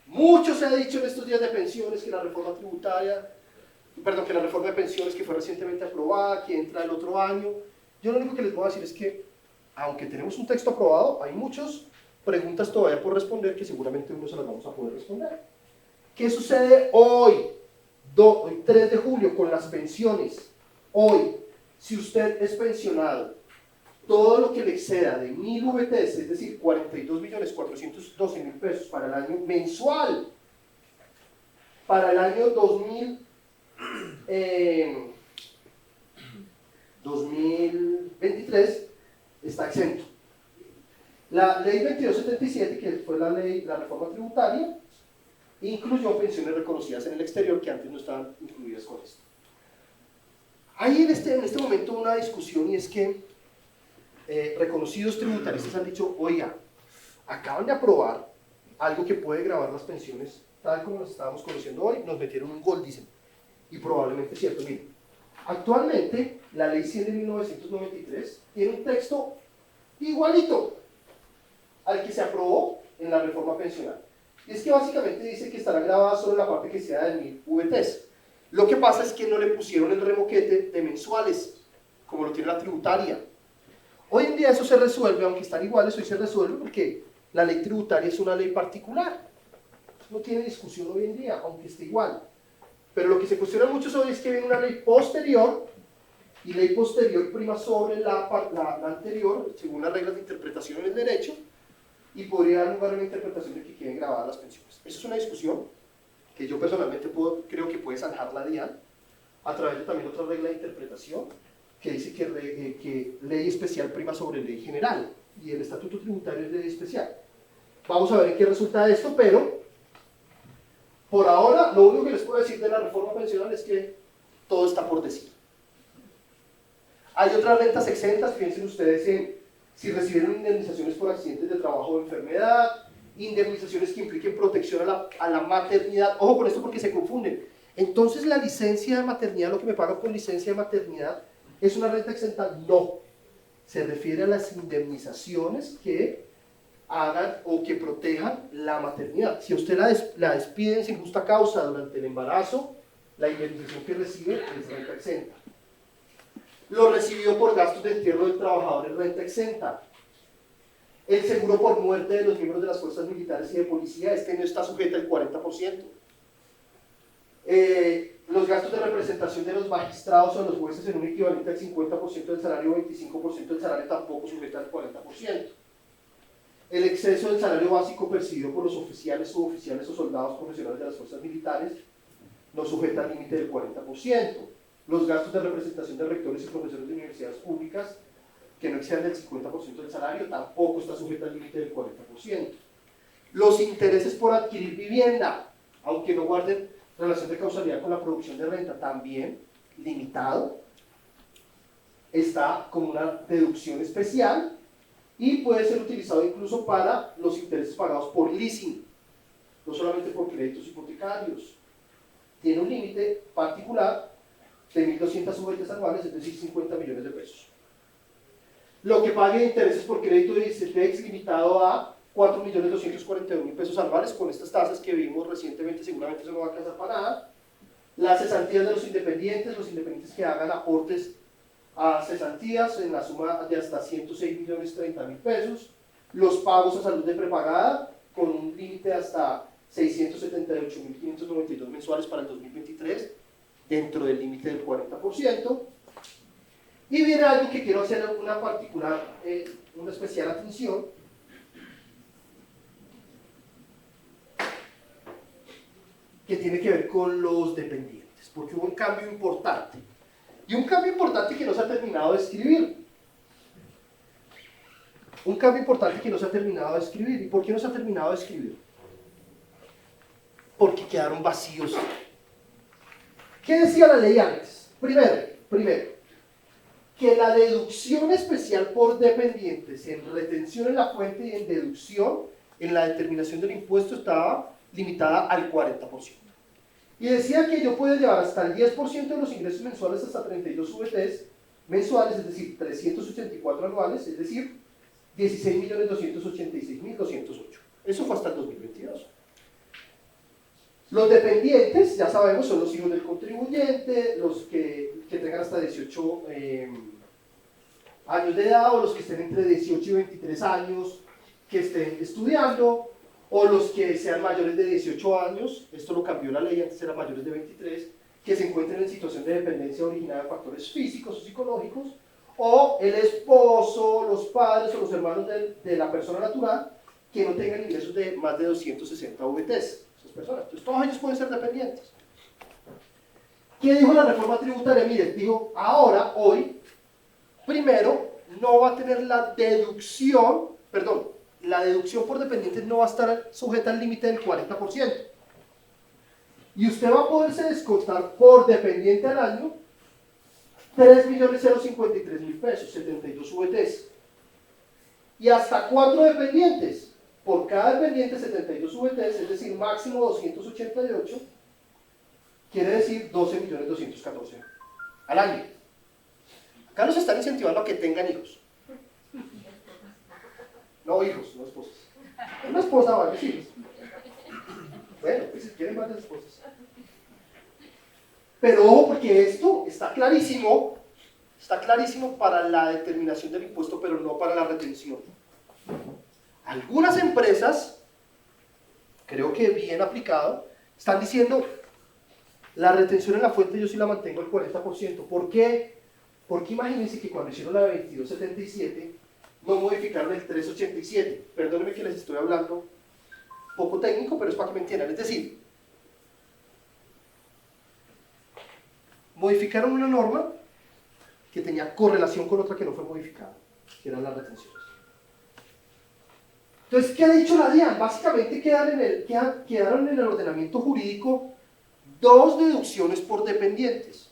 Mucho se ha dicho en estos días de pensiones que la reforma tributaria, que la reforma de pensiones que fue recientemente aprobada, que entra el otro año. Yo lo único que les voy a decir es que, aunque tenemos un texto aprobado, hay muchas preguntas todavía por responder que seguramente uno se las vamos a poder responder. ¿Qué sucede hoy, 3 de julio, con las pensiones? Hoy, si usted es pensionado, todo lo que le exceda de 1000 VTs, es decir, 42.412.000 pesos para el año mensual, para el año 2023, está exento. La ley 2277, que fue la reforma tributaria, incluyó pensiones reconocidas en el exterior que antes no estaban incluidas con esto. Hay en este momento una discusión, y es que reconocidos tributaristas han dicho, oiga, acaban de aprobar algo que puede gravar las pensiones tal como las estábamos conociendo hoy, nos metieron un gol, dicen, y probablemente es cierto. Miren, actualmente la ley 100 de 1993 tiene un texto igualito al que se aprobó en la reforma pensional. Y es que básicamente dice que estará grabada solo la parte que sea de 1000 VTs. Lo que pasa es que no le pusieron el remoquete de mensuales, como lo tiene la tributaria. Hoy en día eso se resuelve, aunque están iguales, hoy se resuelve porque la ley tributaria es una ley particular. No tiene discusión hoy en día, aunque esté igual. Pero lo que se cuestiona mucho hoy es que viene una ley posterior, y ley posterior prima sobre la anterior, según las reglas de interpretación en el derecho, y podría dar lugar a una interpretación de que queden grabadas las pensiones. Eso es una discusión que yo personalmente creo que puede zanjar la DIAN a través de también otra regla de interpretación que dice que ley especial prima sobre ley general, y el estatuto tributario es ley especial. Vamos a ver en qué resulta esto, pero por ahora lo único que les puedo decir de la reforma pensional es que todo está por decir. Hay otras rentas exentas, piensen ustedes en si recibieron indemnizaciones por accidentes de trabajo o enfermedad, indemnizaciones que impliquen protección a la maternidad. Ojo con esto porque se confunden. Entonces la licencia de maternidad, lo que me pagan por licencia de maternidad, ¿es una renta exenta? No. Se refiere a las indemnizaciones que hagan o que protejan la maternidad. Si usted la despiden sin justa causa durante el embarazo, la indemnización que recibe es renta exenta. Lo recibido por gastos de entierro del trabajador es renta exenta. El seguro por muerte de los miembros de las fuerzas militares y de policía, no está sujeta al 40%. Los gastos de representación de los magistrados o los jueces en un equivalente al 50% del salario o 25% del salario tampoco sujeta al 40%. El exceso del salario básico percibido por los oficiales, suboficiales o soldados profesionales de las fuerzas militares no sujeta al límite del 40%. Los gastos de representación de rectores y profesores de universidades públicas que no excedan del 50% del salario tampoco está sujeta al límite del 40%. Los intereses por adquirir vivienda, aunque no guarden relación de causalidad con la producción de renta, también limitado, está como una deducción especial y puede ser utilizado incluso para los intereses pagados por leasing, no solamente por créditos hipotecarios. Tiene un límite particular de 1.200 VTs anuales, es decir, 50 millones de pesos. Lo que pague de intereses por crédito de ICETEX limitado a 4.241.000 pesos anuales, con estas tasas que vimos recientemente seguramente eso no va a alcanzar para nada. Las cesantías de los independientes que hagan aportes a cesantías en la suma de hasta 106.030.000 pesos. Los pagos a salud de prepagada con un límite de hasta 678.592 mensuales para el 2023, dentro del límite del 40%. Y viene algo que quiero hacer una especial atención, que tiene que ver con los dependientes, porque hubo un cambio importante, y un cambio importante que no se ha terminado de escribir. Un cambio importante que no se ha terminado de escribir. ¿Y por qué no se ha terminado de escribir? Porque quedaron vacíos. ¿Qué decía la ley antes? Primero, que la deducción especial por dependientes en retención en la fuente y en deducción en la determinación del impuesto estaba limitada al 40%. Y decía que yo puedo llevar hasta el 10% de los ingresos mensuales hasta 32 VTs mensuales, es decir, 384 anuales, es decir, 16.286.208. Eso fue hasta el 2022. Los dependientes, ya sabemos, son los hijos del contribuyente, los que tengan hasta 18 años de edad, o los que estén entre 18 y 23 años, que estén estudiando, o los que sean mayores de 18 años, esto lo cambió la ley, antes eran mayores de 23, que se encuentren en situación de dependencia originada de factores físicos o psicológicos, o el esposo, los padres o los hermanos de la persona natural que no tengan ingresos de más de 260 VTs, esas personas. Entonces todos ellos pueden ser dependientes. ¿Qué dijo la reforma tributaria? Miren, dijo, hoy, primero, no va a tener la deducción por dependientes no va a estar sujeta al límite del 40%. Y usted va a poderse descontar por dependiente al año 3.053.000 pesos, 72 VTs. Y hasta 4 dependientes. Por cada dependiente 72 VTs, es decir, máximo 288, quiere decir 12.214.000 al año. Acá nos están incentivando a que tengan hijos. No hijos, no esposas. Una esposa, varios hijos. Bueno, pues si quieren varias cosas. Pero ojo, porque esto está clarísimo para la determinación del impuesto, pero no para la retención. Algunas empresas, creo que bien aplicado, están diciendo, la retención en la fuente yo sí la mantengo al 40%. ¿Por qué? Porque imagínense que cuando hicieron la de 2277, no modificaron el 387. Perdónenme que les estoy hablando poco técnico, pero es para que me entiendan. Es decir, modificaron una norma que tenía correlación con otra que no fue modificada, que eran las retenciones. Entonces, ¿qué ha dicho la DIAN? Básicamente quedaron en el ordenamiento jurídico dos deducciones por dependientes.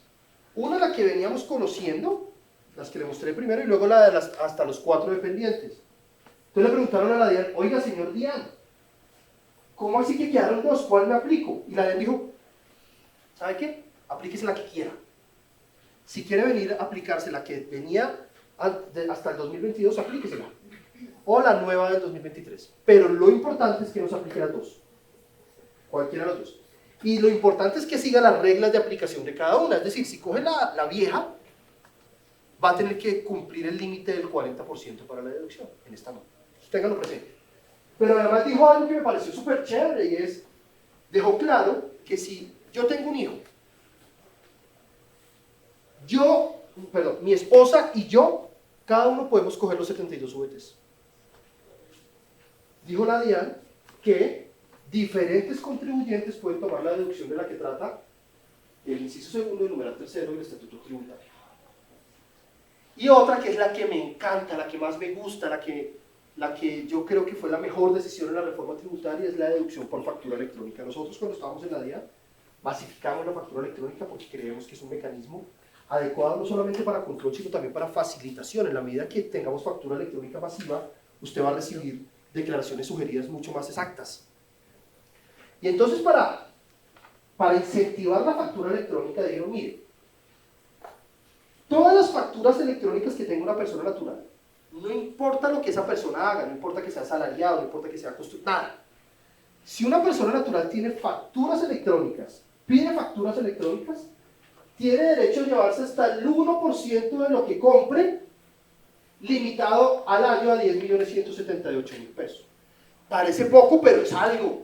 Una, la que veníamos conociendo, las que le mostré primero, y luego la de hasta los 4 dependientes. Entonces le preguntaron a la DIAN, oiga, señor DIAN, ¿cómo así que quedaron dos? ¿Cuál me aplico? Y la DIAN dijo, ¿sabe qué? Aplíquese la que quiera. Si quiere venir a aplicarse la que venía hasta el 2022, aplíquesela. O la nueva del 2023. Pero lo importante es que nos aplique las dos. Cualquiera de las dos. Y lo importante es que siga las reglas de aplicación de cada una. Es decir, si coge la vieja, va a tener que cumplir el límite del 40% para la deducción. En esta no. Ténganlo presente. Pero además dijo algo que me pareció súper chévere y es, dejó claro que si yo tengo un hijo, mi esposa y yo, cada uno podemos coger los 72 VTs. Dijo la DIAN que diferentes contribuyentes pueden tomar la deducción de la que trata el inciso segundo y el numeral tercero del Estatuto Tributario. Y otra que es la que me encanta, la que más me gusta, la que yo creo que fue la mejor decisión en la reforma tributaria, es la deducción por factura electrónica. Nosotros cuando estábamos en la DIAN basificamos la factura electrónica porque creemos que es un mecanismo adecuado no solamente para control, sino también para facilitación. En la medida que tengamos factura electrónica masiva, usted va a recibir declaraciones sugeridas mucho más exactas. Y entonces para incentivar la factura electrónica dijeron, mire, todas las facturas electrónicas que tenga una persona natural, no importa lo que esa persona haga, no importa que sea asalariado, no importa que sea nada. Si una persona natural tiene facturas electrónicas, pide facturas electrónicas, tiene derecho a llevarse hasta el 1% de lo que compre, limitado al año a 10.178.000 pesos. Parece poco, pero es algo.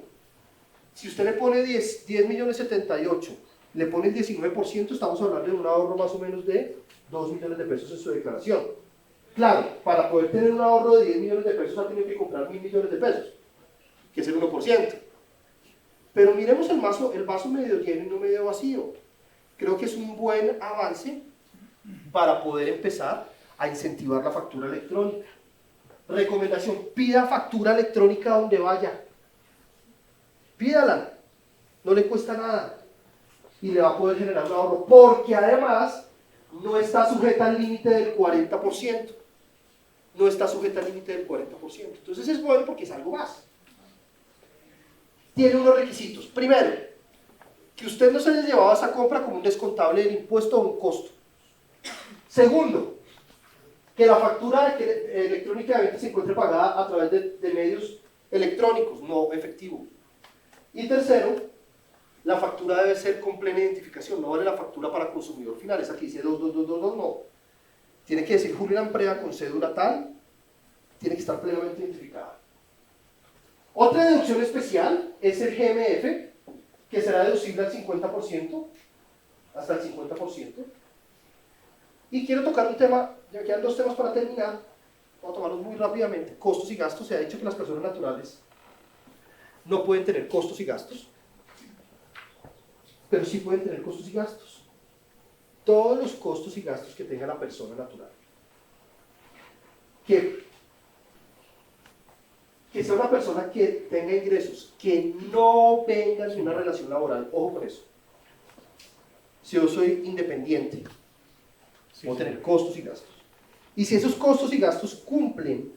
Si usted le pone 10.078.000, le pone el 19%, estamos hablando de un ahorro más o menos de 2 millones de pesos en su declaración. Claro, para poder tener un ahorro de 10 millones de pesos ha tenido que comprar 1.000 millones de pesos, que es el 1%. Pero miremos el vaso medio lleno y no medio vacío. Creo que es un buen avance para poder empezar a incentivar la factura electrónica. Recomendación, pida factura electrónica donde vaya. Pídala, no le cuesta nada y le va a poder generar un ahorro, porque además no está sujeta al límite del 40%. No está sujeta al límite del 40%. Entonces es bueno porque es algo más. Tiene unos requisitos. Primero, que usted no se haya llevado esa compra como un descontable del impuesto o un costo. Segundo, que la factura electrónica de venta se encuentre pagada a través de medios electrónicos, no efectivo. Y tercero, la factura debe ser con plena identificación, no vale la factura para consumidor final, esa que dice 2222, no. Tiene que decir Julio Lampreda con cédula tal, tiene que estar plenamente identificada. Otra deducción especial es el GMF, que será deducible al 50%, hasta el 50%. Y quiero tocar un tema, ya quedan 2 temas para terminar, voy a tomarlos muy rápidamente. Costos y gastos. Se ha dicho que las personas naturales no pueden tener costos y gastos, pero sí pueden tener costos y gastos. Todos los costos y gastos que tenga la persona natural. Que sea una persona que tenga ingresos que no vengan de una relación laboral. Ojo con eso. Si yo soy independiente, puedo tener costos y gastos. Y si esos costos y gastos cumplen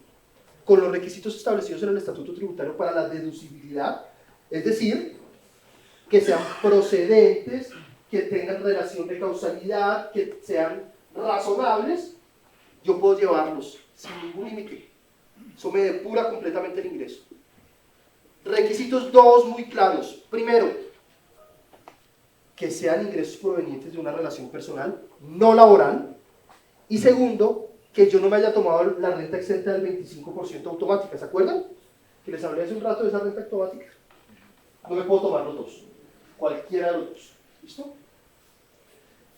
con los requisitos establecidos en el Estatuto Tributario para la deducibilidad, es decir, que sean procedentes, que tengan relación de causalidad, que sean razonables, yo puedo llevarlos sin ningún límite. Eso me depura completamente el ingreso. Requisitos 2 muy claros. Primero, que sean ingresos provenientes de una relación personal, no laboral. Y segundo, que yo no me haya tomado la renta exenta del 25% automática. ¿Se acuerdan? Que les hablé hace un rato de esa renta automática. No me puedo tomar los dos. Cualquiera de los dos. ¿Listo?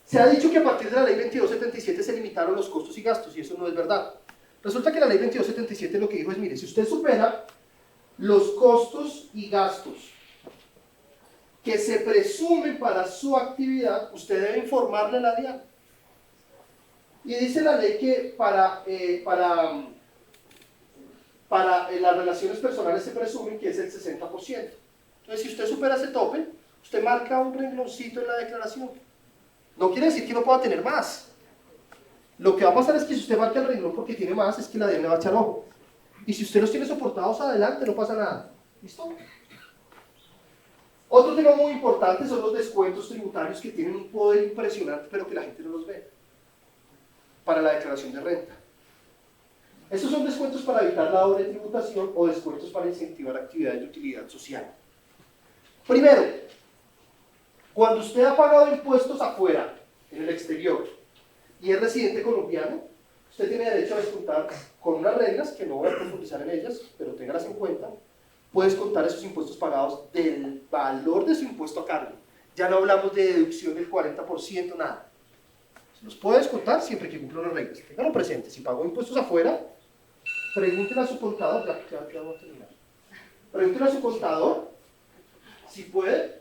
Se ha dicho que a partir de la ley 2277 se limitaron los costos y gastos, y eso no es verdad. Resulta que la ley 2277 lo que dijo es, mire, si usted supera los costos y gastos que se presumen para su actividad, usted debe informarle a la DIAN. Y dice la ley que para las relaciones personales se presumen que es el 60%. Entonces, si usted supera ese tope, usted marca un rengloncito en la declaración. No quiere decir que no pueda tener más. Lo que va a pasar es que si usted marca el renglón porque tiene más, es que la DIAN le va a echar ojo. Y si usted los tiene soportados adelante, no pasa nada. ¿Listo? Otro tema muy importante son los descuentos tributarios que tienen un poder impresionante, pero que la gente no los ve para la declaración de renta. Estos son descuentos para evitar la doble tributación o descuentos para incentivar actividades de utilidad social. Primero, cuando usted ha pagado impuestos afuera, en el exterior, y es residente colombiano, usted tiene derecho a descontar con unas reglas, que no voy a profundizar en ellas, pero téngalas en cuenta, puede descontar esos impuestos pagados del valor de su impuesto a cargo. Ya no hablamos de deducción del 40%, nada. Se los puede descontar siempre que cumpla las reglas. Ténganlo presente, si pagó impuestos afuera, pregúntele a su contador, ya voy a terminar. Pregúntele a su contador si puede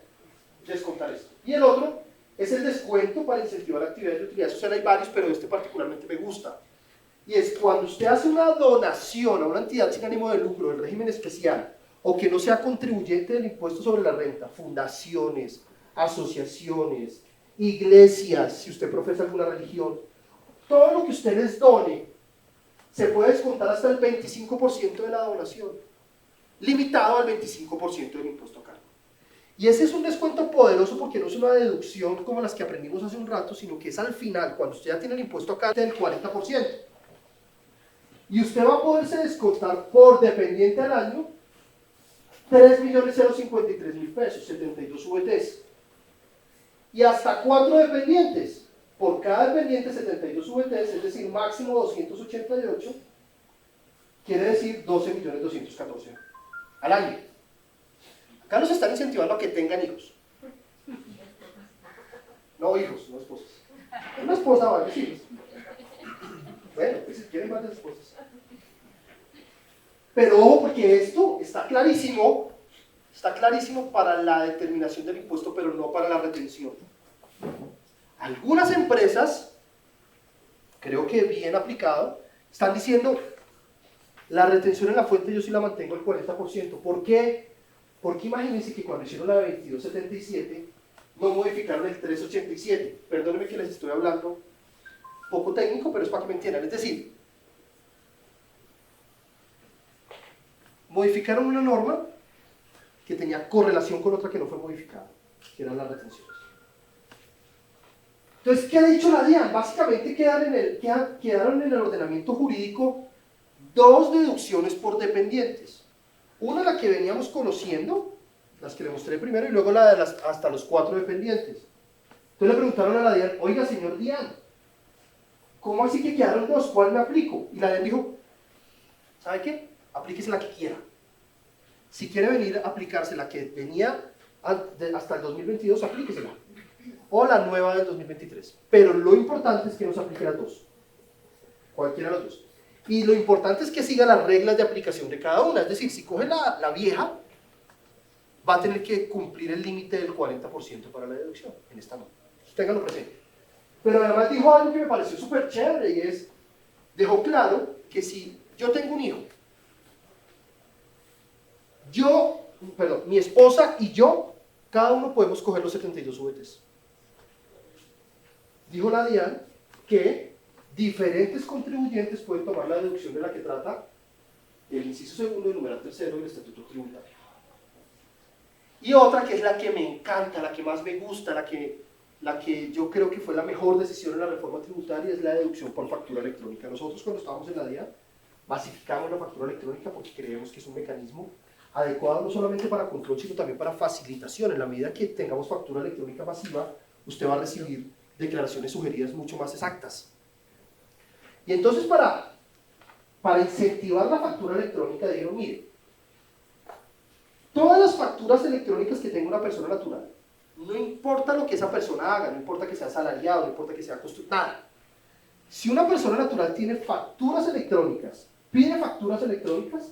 descontar esto. Y el otro es el descuento para incentivar actividades de utilidad social. Hay varios, pero este particularmente me gusta. Y es cuando usted hace una donación a una entidad sin ánimo de lucro del régimen especial o que no sea contribuyente del impuesto sobre la renta, fundaciones, asociaciones, iglesias, si usted profesa alguna religión, todo lo que usted les done se puede descontar hasta el 25% de la donación, limitado al 25% del impuesto a cargo. Y ese es un descuento poderoso porque no es una deducción como las que aprendimos hace un rato, sino que es al final, cuando usted ya tiene el impuesto a cargo del 40%. Y usted va a poderse descontar por dependiente al año 3.053.000 pesos, 72 VTs. Y hasta 4 dependientes. Por cada dependiente 72 VTs, es decir, máximo 288, quiere decir 12.214.000 al año. Acá nos están incentivando a que tengan hijos. No hijos, no esposas. Una esposa va a decir. Bueno, pues si quieren varias esposas. Pero ojo, porque esto está clarísimo para la determinación del impuesto, pero no para la retención. Algunas empresas, creo que bien aplicado, están diciendo, la retención en la fuente yo sí la mantengo al 40%. ¿Por qué? Porque imagínense que cuando hicieron la 2277, no modificaron el 387. Perdónenme que les estoy hablando poco técnico, pero es para que me entiendan. Es decir, modificaron una norma que tenía correlación con otra que no fue modificada, que eran las retenciones. Entonces, ¿qué ha dicho la DIAN? Básicamente quedaron en el ordenamiento jurídico dos deducciones por dependientes. Una, la que veníamos conociendo, las que le mostré primero, y luego la de hasta los 4 dependientes. Entonces le preguntaron a la DIAN, oiga, señor DIAN, ¿cómo así que quedaron dos? ¿Cuál me aplico? Y la DIAN dijo, ¿sabe qué? Aplíquese la que quiera. Si quiere venir a aplicarse la que venía hasta el 2022, aplíquesela. O la nueva del 2023. Pero lo importante es que nos aplique las dos. Cualquiera de las dos. Y lo importante es que siga las reglas de aplicación de cada una. Es decir, si coge la vieja, va a tener que cumplir el límite del 40% para la deducción. En esta no. Ténganlo presente. Pero además dijo algo que me pareció súper chévere y es, dejó claro que si yo tengo un hijo, mi esposa y yo, cada uno podemos coger los 72 VTs. Dijo la DIAN que diferentes contribuyentes pueden tomar la deducción de la que trata el inciso segundo y el numeral tercero del Estatuto Tributario. Y otra que es la que me encanta, la que más me gusta, la que yo creo que fue la mejor decisión en la reforma tributaria, es la deducción por factura electrónica. Nosotros cuando estábamos en la DIAN, masificamos la factura electrónica porque creemos que es un mecanismo adecuado no solamente para control, sino también para facilitación. En la medida que tengamos factura electrónica masiva, usted va a recibir declaraciones sugeridas mucho más exactas. Y entonces para incentivar la factura electrónica, dijeron, mire, todas las facturas electrónicas que tenga una persona natural, no importa lo que esa persona haga, no importa que sea asalariado, no importa que sea constructor, nada. Si una persona natural tiene facturas electrónicas, pide facturas electrónicas,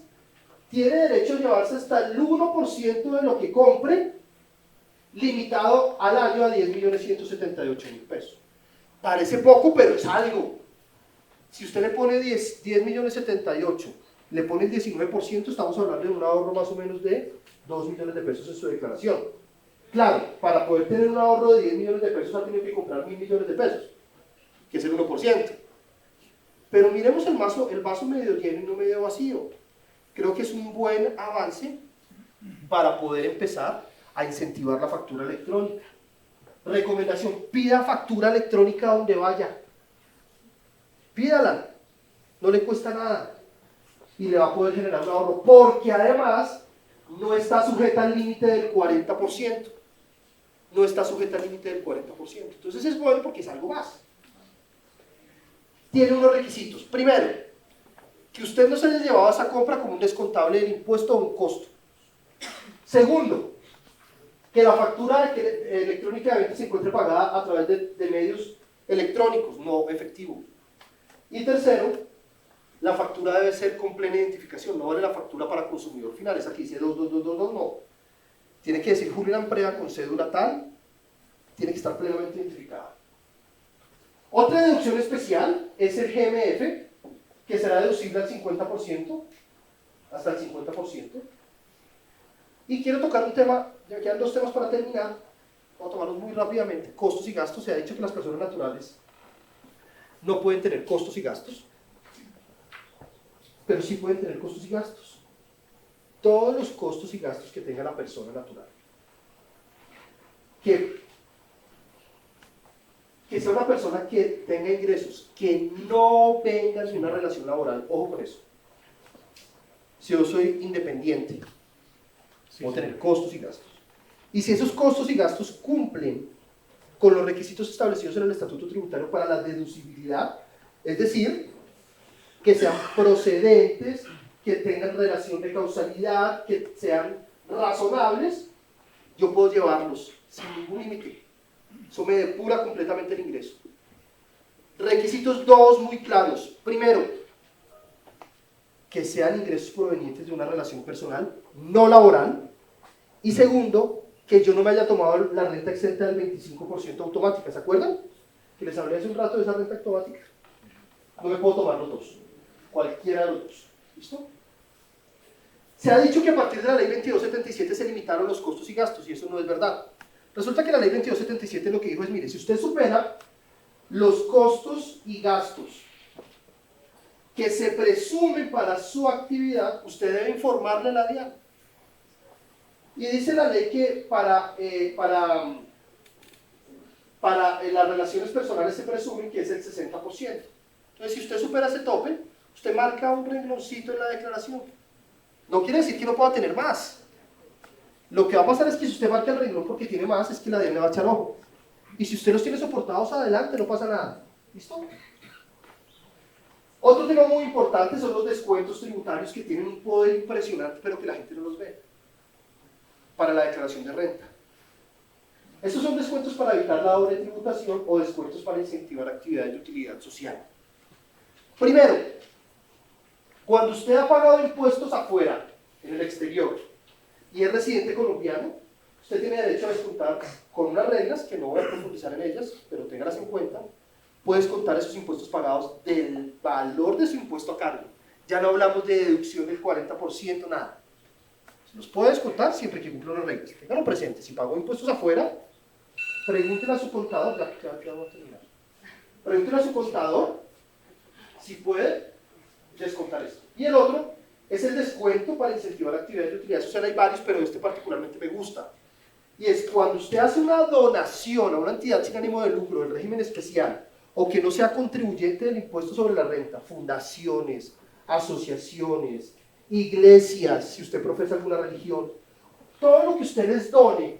tiene derecho a llevarse hasta el 1% de lo que compre, limitado al año a 10.178.000 pesos. Parece poco, pero es algo. Si usted le pone 10.078.000, le pone el 19%, estamos hablando de un ahorro más o menos de 2 millones de pesos en su declaración. Claro, para poder tener un ahorro de 10 millones de pesos ha tenido que comprar 1.000 millones de pesos, que es el 1%. Pero miremos el vaso medio lleno y no medio vacío. Creo que es un buen avance para poder empezar a incentivar la factura electrónica. Recomendación, pida factura electrónica donde vaya. Pídala, no le cuesta nada y le va a poder generar un ahorro, porque además no está sujeta al límite del 40%. No está sujeta al límite del 40%. Entonces es bueno porque es algo más. Tiene unos requisitos. Primero, que usted no se haya llevado esa compra como un descontable del impuesto o un costo. Segundo, que la factura electrónica de venta se encuentre pagada a través de medios electrónicos, no efectivo. Y tercero, la factura debe ser con plena identificación, no vale la factura para consumidor final, esa que dice 2222, no. Tiene que decir Julio Lampreda con cédula tal, tiene que estar plenamente identificada. Otra deducción especial es el GMF, que será deducible al 50%, hasta el 50%. Y quiero tocar un tema, ya quedan dos temas para terminar, voy a tomarlos muy rápidamente. Costos y gastos. Se ha dicho que las personas naturales no pueden tener costos y gastos, pero sí pueden tener costos y gastos. Todos los costos y gastos que tenga la persona natural. Que sea una persona que tenga ingresos, que no venga de una relación laboral. Ojo con eso. Si yo soy independiente, voy a tener costos y gastos. Y si esos costos y gastos cumplen con los requisitos establecidos en el Estatuto Tributario para la deducibilidad, es decir, que sean procedentes, que tengan relación de causalidad, que sean razonables, yo puedo llevarlos sin ningún límite. Eso me depura completamente el ingreso. Requisitos dos muy claros. Primero, que sean ingresos provenientes de una relación personal, no laboral. Y segundo, que yo no me haya tomado la renta exenta del 25% automática. ¿Se acuerdan? Que les hablé hace un rato de esa renta automática. No me puedo tomar los dos. Cualquiera de los dos. ¿Listo? Se ha dicho que a partir de la ley 2277 se limitaron los costos y gastos, y eso no es verdad. Resulta que la ley 2277 lo que dijo es, mire, si usted supera los costos y gastos que se presumen para su actividad, usted debe informarle a la DIAN. Y dice la ley que para las relaciones personales se presumen que es el 60%. Entonces, si usted supera ese tope, usted marca un rengloncito en la declaración. No quiere decir que no pueda tener más. Lo que va a pasar es que si usted marca el renglón porque tiene más, es que la DIAN le va a echar ojo. Y si usted los tiene soportados adelante, no pasa nada. ¿Listo? Otro tema muy importante son los descuentos tributarios, que tienen un poder impresionante, pero que la gente no los ve para la declaración de renta. Estos son descuentos para evitar la doble tributación o descuentos para incentivar actividades de utilidad social. Primero, cuando usted ha pagado impuestos afuera, en el exterior, y es residente colombiano, usted tiene derecho a descontar con unas reglas, que no voy a profundizar en ellas, pero téngalas en cuenta. Puede descontar esos impuestos pagados del valor de su impuesto a cargo. Ya no hablamos de deducción del 40%, nada. Se los puede descontar siempre que cumplan las reglas. Ténganlo presente. Si pagó impuestos afuera, pregúntenle a su contador, ya vamos a terminar. Pregúntenle a su contador si puede descontar esto. Y el otro es el descuento para incentivar actividades de utilidad social. Hay varios, pero este particularmente me gusta. Y es cuando usted hace una donación a una entidad sin ánimo de lucro del régimen especial, o que no sea contribuyente del impuesto sobre la renta, fundaciones, asociaciones, iglesias, si usted profesa alguna religión, todo lo que usted les done,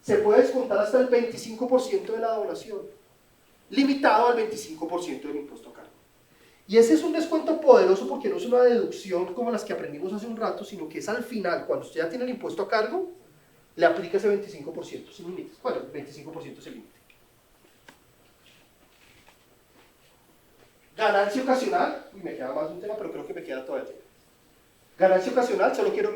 se puede descontar hasta el 25% de la donación, limitado al 25% del impuesto a cargo. Y ese es un descuento poderoso porque no es una deducción como las que aprendimos hace un rato, sino que es al final, cuando usted ya tiene el impuesto a cargo, le aplica ese 25% sin límites. Bueno, el 25% es el límite. Ganancia ocasional, uy, me queda más de un tema, pero creo que me queda todavía tiempo. Ganancia ocasional, solo quiero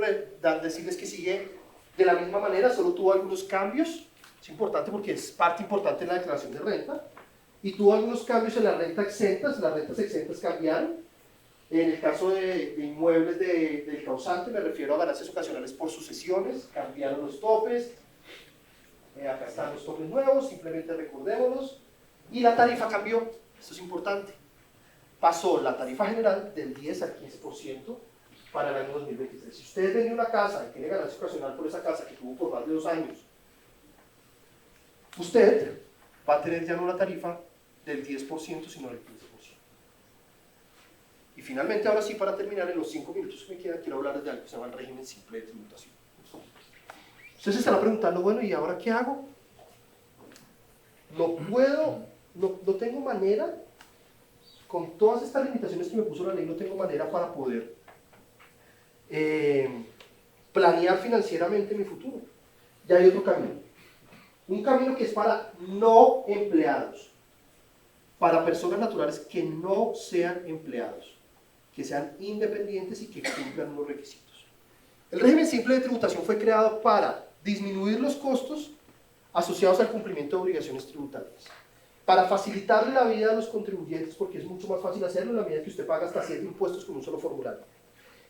decirles que sigue de la misma manera, solo tuvo algunos cambios, es importante porque es parte importante de la declaración de renta, y tuvo algunos cambios en las rentas exentas cambiaron. En el caso de inmuebles del causante, me refiero a ganancias ocasionales por sucesiones, cambiaron los topes, acá están los topes nuevos, simplemente recordémoslos, y la tarifa cambió, esto es importante. Pasó la tarifa general del 10 al 15% para el año 2023. Si usted vende una casa y tiene ganancia ocasional por esa casa que tuvo por más de 2 años, usted va a tener ya no una tarifa del 10%, sino del 15%. Y finalmente, ahora sí, para terminar, en los 5 minutos que me quedan, quiero hablarles de algo que se llama el régimen simple de tributación. Usted se estará preguntando, bueno, ¿y ahora qué hago? No tengo manera, con todas estas limitaciones que me puso la ley, no tengo manera para poder planear financieramente mi futuro. Ya hay otro camino. Un camino que es para no empleados, para personas naturales que no sean empleados, que sean independientes y que cumplan unos requisitos. El régimen simple de tributación fue creado para disminuir los costos asociados al cumplimiento de obligaciones tributarias, para facilitarle la vida a los contribuyentes, porque es mucho más fácil hacerlo en la medida que usted paga hasta 7 impuestos con un solo formulario.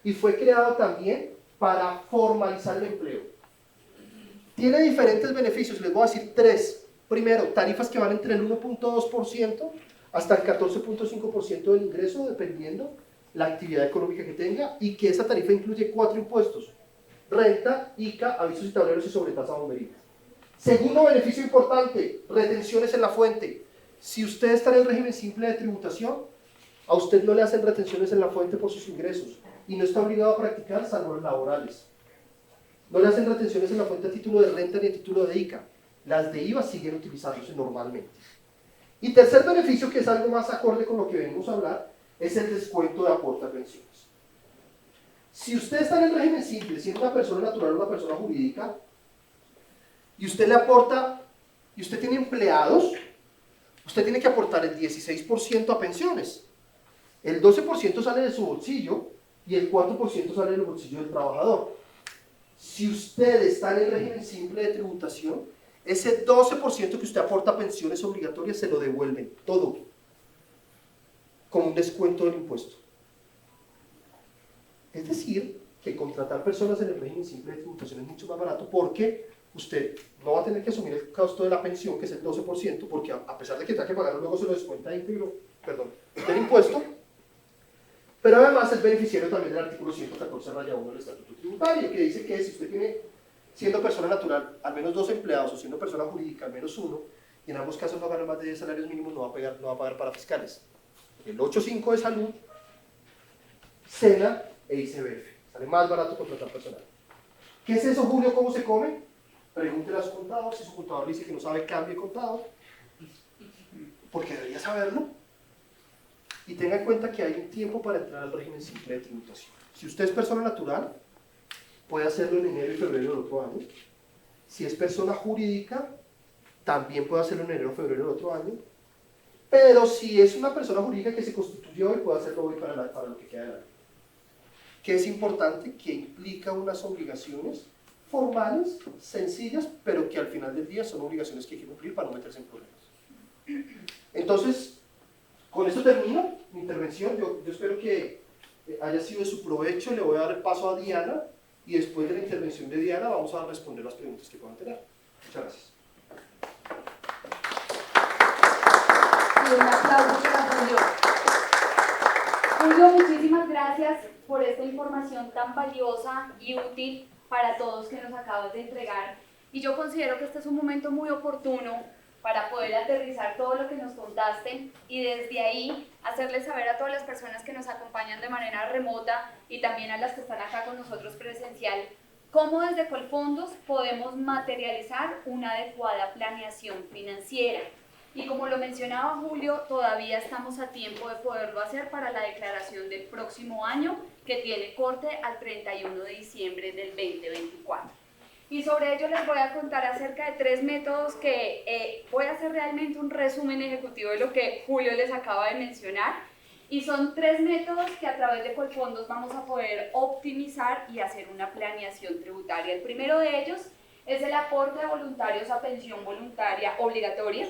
Y fue creado también para formalizar el empleo. Tiene diferentes beneficios, les voy a decir 3. Primero, tarifas que van entre el 1.2% hasta el 14.5% del ingreso, dependiendo la actividad económica que tenga, y que esa tarifa incluye 4 impuestos: renta, ICA, avisos y tableros y sobretasa bomberil. Segundo beneficio importante, retenciones en la fuente. Si usted está en el régimen simple de tributación, a usted no le hacen retenciones en la fuente por sus ingresos y no está obligado a practicar salvo laborales. No le hacen retenciones en la fuente a título de renta ni a título de ICA. Las de IVA siguen utilizándose normalmente. Y tercer beneficio, que es algo más acorde con lo que venimos a hablar, es el descuento de aporte a pensiones. Si usted está en el régimen simple, siendo una persona natural o una persona jurídica, y usted le aporta, y usted tiene empleados, usted tiene que aportar el 16% a pensiones. El 12% sale de su bolsillo y el 4% sale del bolsillo del trabajador. Si usted está en el régimen simple de tributación, ese 12% que usted aporta a pensiones obligatorias se lo devuelven todo, con un descuento del impuesto. Es decir, que contratar personas en el régimen simple de tributación es mucho más barato, porque usted no va a tener que asumir el costo de la pensión, que es el 12%, porque a pesar de que tenga que pagarlo, luego se lo descuenta íntegro, del impuesto, pero además es beneficiario también del artículo 114-1 del Estatuto Tributario, que dice que si usted tiene, siendo persona natural, al menos 2 empleados, o siendo persona jurídica, al menos 1, y en ambos casos no gana más de 10 salarios mínimos, no va a pagar para fiscales. El 8.5 de salud, SENA e ICBF. Sale más barato contratar personal. ¿Qué es eso, Julio? ¿Cómo se come? Pregúntele a su contador. Si su contador le dice que no sabe, cambie contador, porque debería saberlo. Y tenga en cuenta que hay un tiempo para entrar al régimen simple de tributación. Si usted es persona natural, puede hacerlo en enero y febrero del otro año. Si es persona jurídica, también puede hacerlo en enero o febrero del otro año. Pero si es una persona jurídica que se constituyó hoy, puede hacerlo hoy para lo que queda del año. Que es importante, que implica unas obligaciones formales, sencillas, pero que al final del día son obligaciones que hay que cumplir para no meterse en problemas. Entonces, con esto termino mi intervención. Yo espero que haya sido de su provecho. Le voy a dar el paso a Diana, y después de la intervención de Diana vamos a responder las preguntas que puedan tener. Muchas gracias. Y un aplauso para Julio. Julio, muchísimas gracias por esta información tan valiosa y útil para todos que nos acabas de entregar. Y yo considero que este es un momento muy oportuno para poder aterrizar todo lo que nos contaste y desde ahí hacerles saber a todas las personas que nos acompañan de manera remota y también a las que están acá con nosotros presencial, cómo desde Colfondos podemos materializar una adecuada planeación financiera. Y como lo mencionaba Julio, todavía estamos a tiempo de poderlo hacer para la declaración del próximo año, que tiene corte al 31 de diciembre del 2024. Y sobre ello les voy a contar acerca de 3 métodos que voy a hacer realmente un resumen ejecutivo de lo que Julio les acaba de mencionar. Y son 3 métodos que a través de Colfondos vamos a poder optimizar y hacer una planeación tributaria. El primero de ellos es el aporte de voluntarios a pensión voluntaria obligatoria,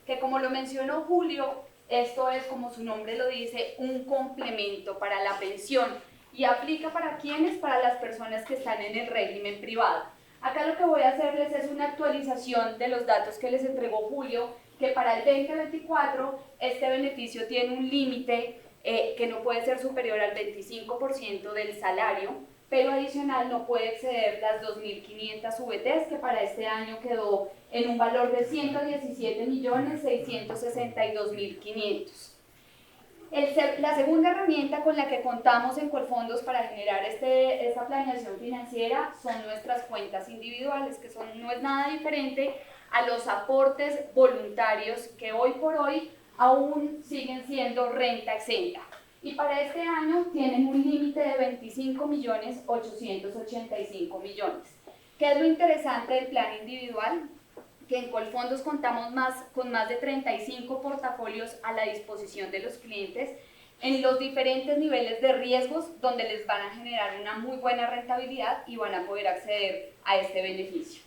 que como lo mencionó Julio, esto es, como su nombre lo dice, un complemento para la pensión. ¿Y aplica para quiénes? Para las personas que están en el régimen privado. Acá lo que voy a hacerles es una actualización de los datos que les entregó Julio, que para el 2024 este beneficio tiene un límite que no puede ser superior al 25% del salario, pero adicional no puede exceder las 2.500 VTs, que para este año quedó en un valor de 117.662.500. La segunda herramienta con la que contamos en Colfondos para generar esta planeación financiera son nuestras cuentas individuales, que no es nada diferente a los aportes voluntarios que hoy por hoy aún siguen siendo renta exenta. Y para este año tienen un límite de 25.885.000.000. ¿Qué es lo interesante del plan individual? Que en Colfondos contamos con más de 35 portafolios a la disposición de los clientes en los diferentes niveles de riesgos, donde les van a generar una muy buena rentabilidad y van a poder acceder a este beneficio.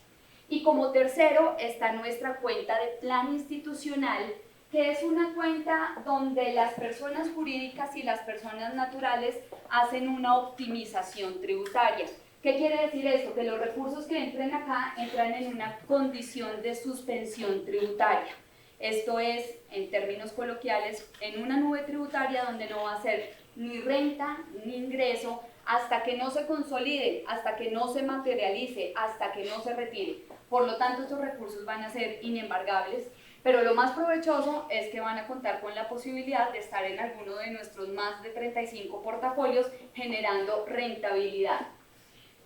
Y como tercero está nuestra cuenta de plan institucional, que es una cuenta donde las personas jurídicas y las personas naturales hacen una optimización tributaria. ¿Qué quiere decir esto? Que los recursos que entren acá entran en una condición de suspensión tributaria. Esto es, en términos coloquiales, en una nube tributaria donde no va a ser ni renta ni ingreso hasta que no se consolide, hasta que no se materialice, hasta que no se retire. Por lo tanto, estos recursos van a ser inembargables, pero lo más provechoso es que van a contar con la posibilidad de estar en alguno de nuestros más de 35 portafolios generando rentabilidad.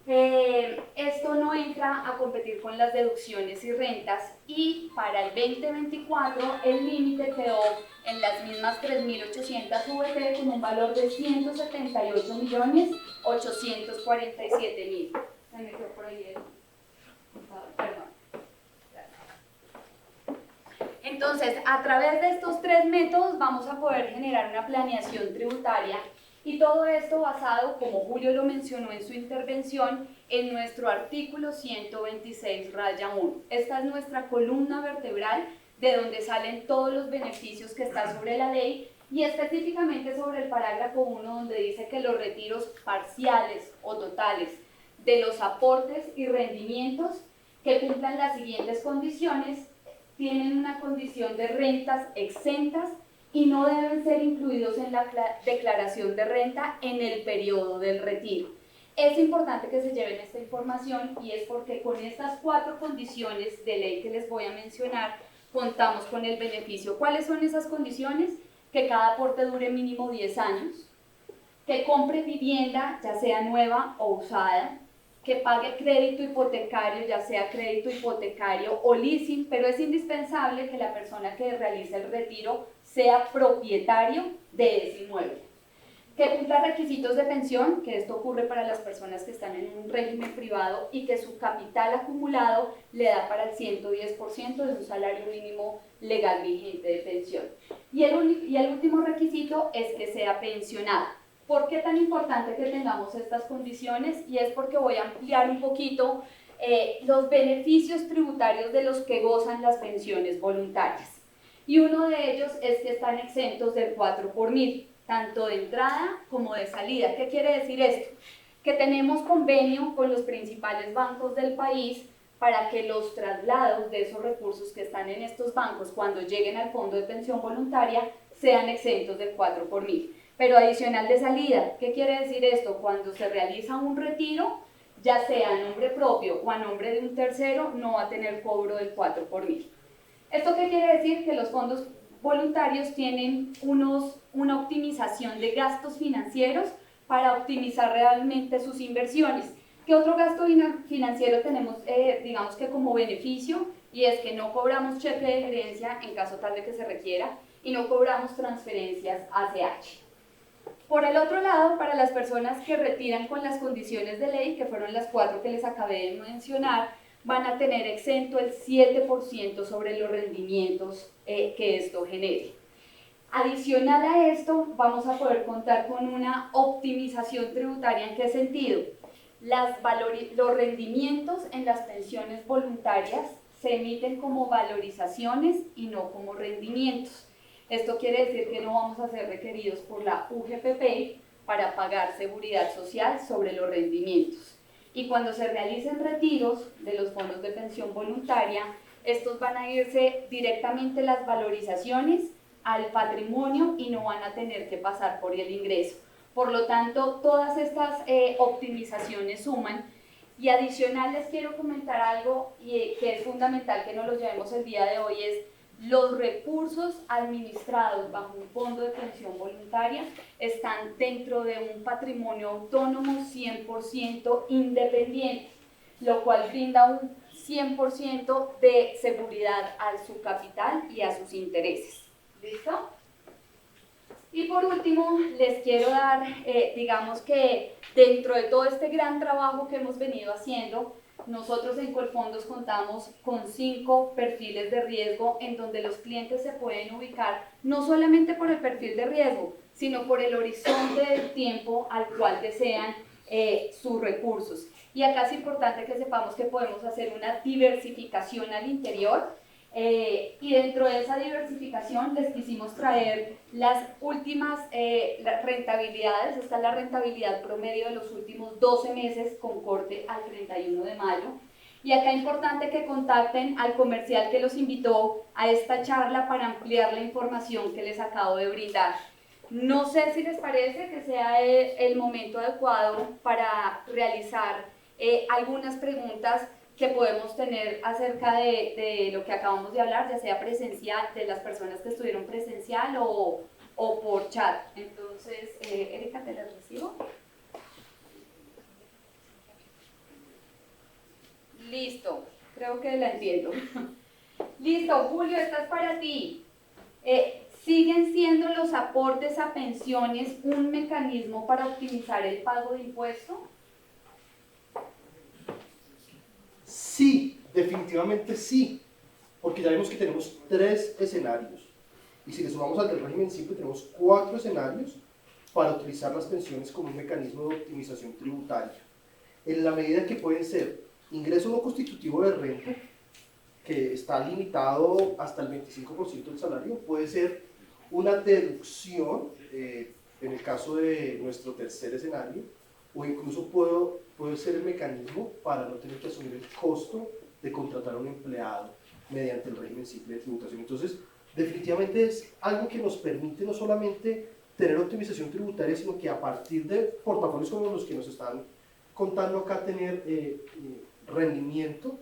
Esto no entra a competir con las deducciones y rentas, y para el 2024 el límite quedó en las mismas 3.800 VT con un valor de 178.847.000. Se me quedó por ahí el contador, perdón. Entonces, a través de estos 3 métodos vamos a poder generar una planeación tributaria. Y todo esto basado, como Julio lo mencionó en su intervención, en nuestro artículo 126-1. Esta es nuestra columna vertebral de donde salen todos los beneficios que están sobre la ley, y específicamente sobre el parágrafo 1, donde dice que los retiros parciales o totales de los aportes y rendimientos que cumplan las siguientes condiciones tienen una condición de rentas exentas y no deben ser incluidos en la declaración de renta en el periodo del retiro. Es importante que se lleven esta información, y es porque con estas 4 condiciones de ley que les voy a mencionar, contamos con el beneficio. ¿Cuáles son esas condiciones? Que cada aporte dure mínimo 10 años, que compre vivienda, ya sea nueva o usada, que pague crédito hipotecario, ya sea crédito hipotecario o leasing, pero es indispensable que la persona que realice el retiro sea propietario de ese inmueble. Que cumpla requisitos de pensión, que esto ocurre para las personas que están en un régimen privado y que su capital acumulado le da para el 110% de su salario mínimo legal vigente de pensión. Y el último requisito es que sea pensionado. ¿Por qué tan importante que tengamos estas condiciones? Y es porque voy a ampliar un poquito los beneficios tributarios de los que gozan las pensiones voluntarias. Y uno de ellos es que están exentos del 4 por mil, tanto de entrada como de salida. ¿Qué quiere decir esto? Que tenemos convenio con los principales bancos del país para que los traslados de esos recursos que están en estos bancos cuando lleguen al fondo de pensión voluntaria sean exentos del 4 por mil. Pero adicional de salida, ¿qué quiere decir esto? Cuando se realiza un retiro, ya sea a nombre propio o a nombre de un tercero, no va a tener cobro del 4 por mil. ¿Esto qué quiere decir? Que los fondos voluntarios tienen una optimización de gastos financieros para optimizar realmente sus inversiones. ¿Qué otro gasto financiero tenemos, digamos que como beneficio? Y es que no cobramos cheque de gerencia en caso tal de que se requiera y no cobramos transferencias ACH. Por el otro lado, para las personas que retiran con las condiciones de ley, que fueron las 4 que les acabé de mencionar, van a tener exento el 7% sobre los rendimientos que esto genere. Adicional a esto, vamos a poder contar con una optimización tributaria. ¿En qué sentido? Los rendimientos en las pensiones voluntarias se emiten como valorizaciones y no como rendimientos. Esto quiere decir que no vamos a ser requeridos por la UGPP para pagar seguridad social sobre los rendimientos. Y cuando se realicen retiros de los fondos de pensión voluntaria, estos van a irse directamente las valorizaciones al patrimonio y no van a tener que pasar por el ingreso. Por lo tanto, todas estas optimizaciones suman. Y adicional les quiero comentar algo que es fundamental que nos lo llevemos el día de hoy, es los recursos administrados bajo un fondo de pensión voluntaria están dentro de un patrimonio autónomo 100% independiente, lo cual brinda un 100% de seguridad a su capital y a sus intereses. ¿Listo? Y por último, les quiero dar, digamos que dentro de todo este gran trabajo que hemos venido haciendo, nosotros en Colfondos contamos con 5 perfiles de riesgo en donde los clientes se pueden ubicar no solamente por el perfil de riesgo, sino por el horizonte del tiempo al cual desean sus recursos. Y acá es importante que sepamos que podemos hacer una diversificación al interior. Y dentro de esa diversificación les quisimos traer las últimas rentabilidades. Esta es la rentabilidad promedio de los últimos 12 meses con corte al 31 de mayo. Y acá es importante que contacten al comercial que los invitó a esta charla para ampliar la información que les acabo de brindar. No sé si les parece que sea el momento adecuado para realizar algunas preguntas que podemos tener acerca de lo que acabamos de hablar, ya sea presencial, de las personas que estuvieron presencial o por chat. Entonces, Erika, ¿te las recibo? Listo, creo que la entiendo. Listo, Julio, esta es para ti. ¿Siguen siendo los aportes a pensiones un mecanismo para optimizar el pago de impuestos? Sí, definitivamente sí, porque ya vimos que tenemos 3 escenarios. Y si le sumamos al del régimen simple, tenemos 4 escenarios para utilizar las pensiones como un mecanismo de optimización tributaria. En la medida que pueden ser ingreso no constitutivo de renta, que está limitado hasta el 25% del salario, puede ser una deducción, en el caso de nuestro tercer escenario, o incluso puede ser el mecanismo para no tener que asumir el costo de contratar a un empleado mediante el régimen simple de tributación. Entonces, definitivamente es algo que nos permite no solamente tener optimización tributaria, sino que a partir de portafolios como los que nos están contando acá, tener rendimiento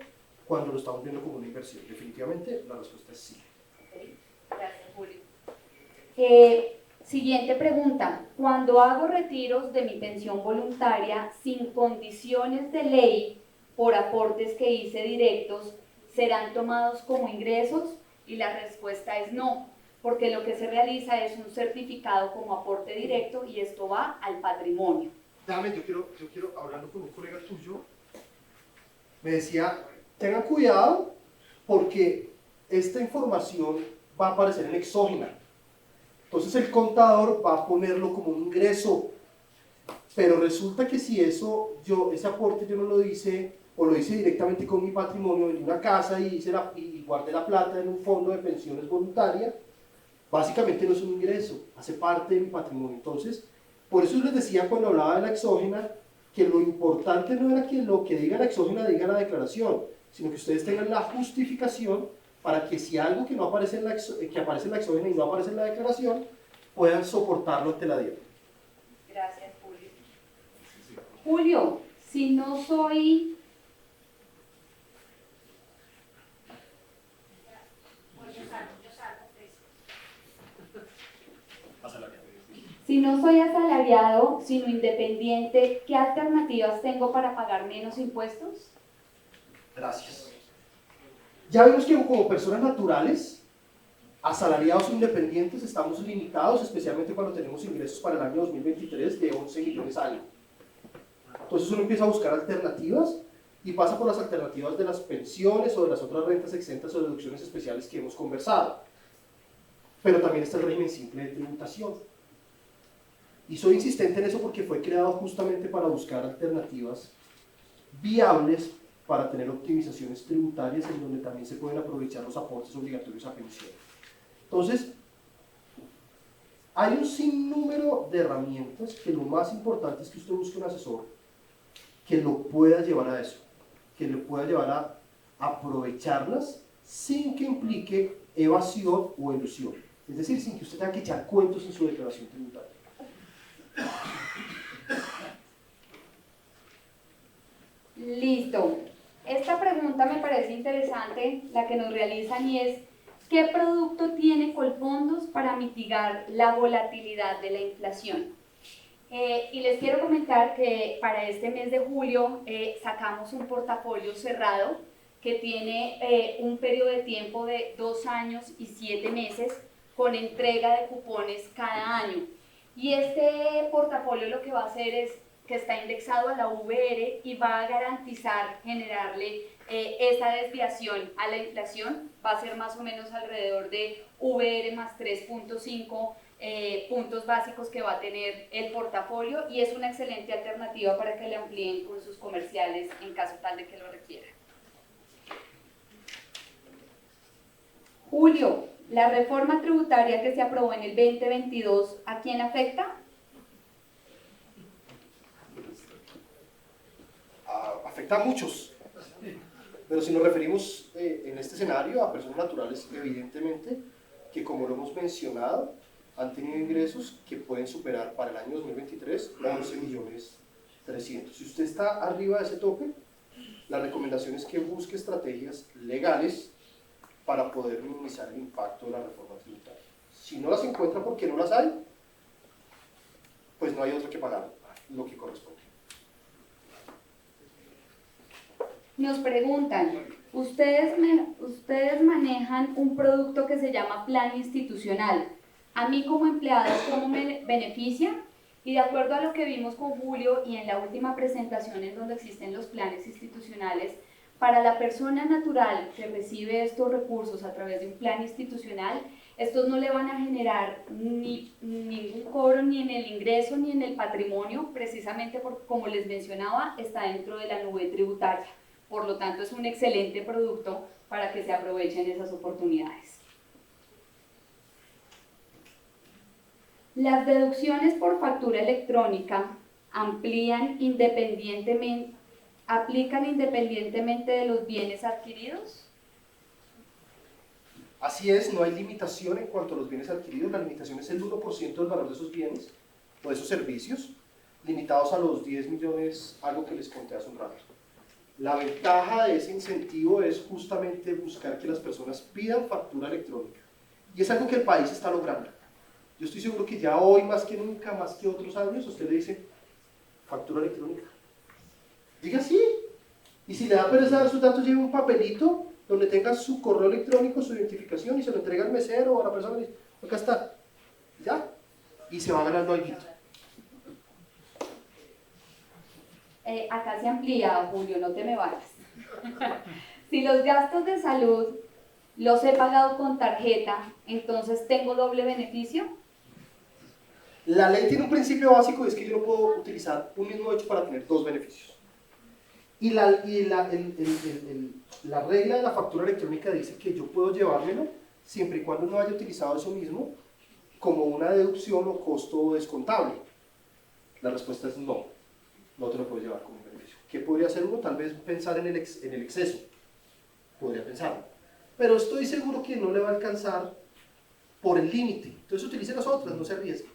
cuando lo estamos viendo como una inversión. Definitivamente la respuesta es sí. Okay. Gracias, Julio. Siguiente pregunta. Cuando hago retiros de mi pensión voluntaria sin condiciones de ley por aportes que hice directos, ¿serán tomados como ingresos? Y la respuesta es no, porque lo que se realiza es un certificado como aporte directo y esto va al patrimonio. Déjame, yo quiero hablando con un colega tuyo, me decía, tengan cuidado porque esta información va a aparecer en exógena. Entonces el contador va a ponerlo como un ingreso, pero resulta que si ese aporte yo no lo hice, o lo hice directamente con mi patrimonio, vendí una casa y guardé la plata en un fondo de pensiones voluntaria, básicamente no es un ingreso, hace parte de mi patrimonio. Entonces, por eso les decía cuando hablaba de la exógena, que lo importante no era que lo que diga la exógena diga la declaración, sino que ustedes tengan la justificación para que si algo que no aparece que aparece en la exógena y no aparece en la declaración, puedan soportarlo ante la DIEP. Gracias, Julio. Julio, si no soy... Si no soy asalariado, sino independiente, ¿qué alternativas tengo para pagar menos impuestos? Gracias. Ya vimos que como personas naturales, asalariados o independientes, estamos limitados, especialmente cuando tenemos ingresos para el año 2023 de 11 millones al año. Entonces uno empieza a buscar alternativas y pasa por las alternativas de las pensiones o de las otras rentas exentas o deducciones especiales que hemos conversado. Pero también está el régimen simple de tributación. Y soy insistente en eso porque fue creado justamente para buscar alternativas viables para tener optimizaciones tributarias en donde también se pueden aprovechar los aportes obligatorios a pensión. Entonces, hay un sinnúmero de herramientas que lo más importante es que usted busque un asesor que lo pueda llevar a eso, que lo pueda llevar a aprovecharlas sin que implique evasión o elusión. Es decir, sin que usted tenga que echar cuentos en su declaración tributaria. Listo. Esta pregunta me parece interesante, la que nos realizan, y es ¿qué producto tiene Colfondos para mitigar la volatilidad de la inflación? Y les quiero comentar que para este mes de julio sacamos un portafolio cerrado que tiene un periodo de tiempo de 2 años y 7 meses con entrega de cupones cada año. Y este portafolio lo que va a hacer es que está indexado a la VR y va a garantizar generarle esa desviación a la inflación. Va a ser más o menos alrededor de VR más 3.5 puntos básicos que va a tener el portafolio, y es una excelente alternativa para que le amplíen con sus comerciales en caso tal de que lo requieran. Julio, la reforma tributaria que se aprobó en el 2022, ¿a quién afecta? Afecta a muchos, pero si nos referimos en este escenario a personas naturales, evidentemente que, como lo hemos mencionado, han tenido ingresos que pueden superar para el año 2023 11.300.000. Si usted está arriba de ese tope, la recomendación es que busque estrategias legales para poder minimizar el impacto de la reforma tributaria. Si no las encuentra porque no las hay, pues no hay otro que pagar lo que corresponde. Nos preguntan, ustedes manejan un producto que se llama plan institucional. A mí como empleado, ¿cómo me beneficia? Y de acuerdo a lo que vimos con Julio y en la última presentación en donde existen los planes institucionales, para la persona natural que recibe estos recursos a través de un plan institucional, estos no le van a generar ningún cobro ni en el ingreso ni en el patrimonio, precisamente porque, como les mencionaba, está dentro de la nube tributaria. Por lo tanto, es un excelente producto para que se aprovechen esas oportunidades. Las deducciones por factura electrónica aplican independientemente de los bienes adquiridos. Así es, no hay limitación en cuanto a los bienes adquiridos. La limitación es el 1% del valor de esos bienes o de esos servicios, limitados a los 10 millones, algo que les conté hace un rato. La ventaja de ese incentivo es justamente buscar que las personas pidan factura electrónica. Y es algo que el país está logrando. Yo estoy seguro que ya hoy, más que nunca, más que otros años, usted le dice factura electrónica. Diga sí. Y si le da pereza dar sus datos, lleve un papelito donde tenga su correo electrónico, su identificación, y se lo entrega al mesero o a la persona y dice, acá está. Ya. Y se va ganando algo. Acá se amplía, Julio, no te me vayas. Si los gastos de salud los he pagado con tarjeta, entonces ¿tengo doble beneficio? La ley tiene un principio básico, y es que yo no puedo utilizar un mismo hecho para tener dos beneficios. Y la regla de la factura electrónica dice que yo puedo llevármelo siempre y cuando no haya utilizado eso mismo como una deducción o costo descontable. La respuesta es no, no te lo puedes llevar como un beneficio. ¿Qué podría hacer uno? Tal vez pensar en el exceso, podría pensarlo. Pero estoy seguro que no le va a alcanzar por el límite. Entonces utilice las otras, no se arriesgue.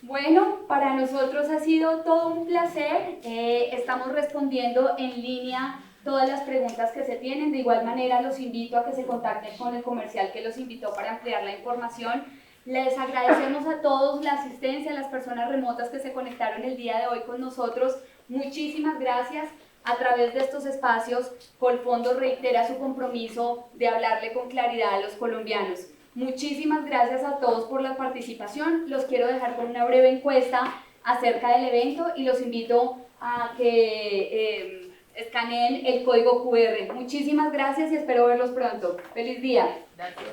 Bueno, para nosotros ha sido todo un placer. Estamos respondiendo en línea todas las preguntas que se tienen. De igual manera, los invito a que se contacten con el comercial que los invitó para ampliar la información. Les agradecemos a todos la asistencia, a las personas remotas que se conectaron el día de hoy con nosotros. Muchísimas gracias. A través de estos espacios, Colfondo reitera su compromiso de hablarle con claridad a los colombianos. Muchísimas gracias a todos por la participación. Los quiero dejar con una breve encuesta acerca del evento y los invito a que escaneen el código QR. Muchísimas gracias y espero verlos pronto. ¡Feliz día! Gracias.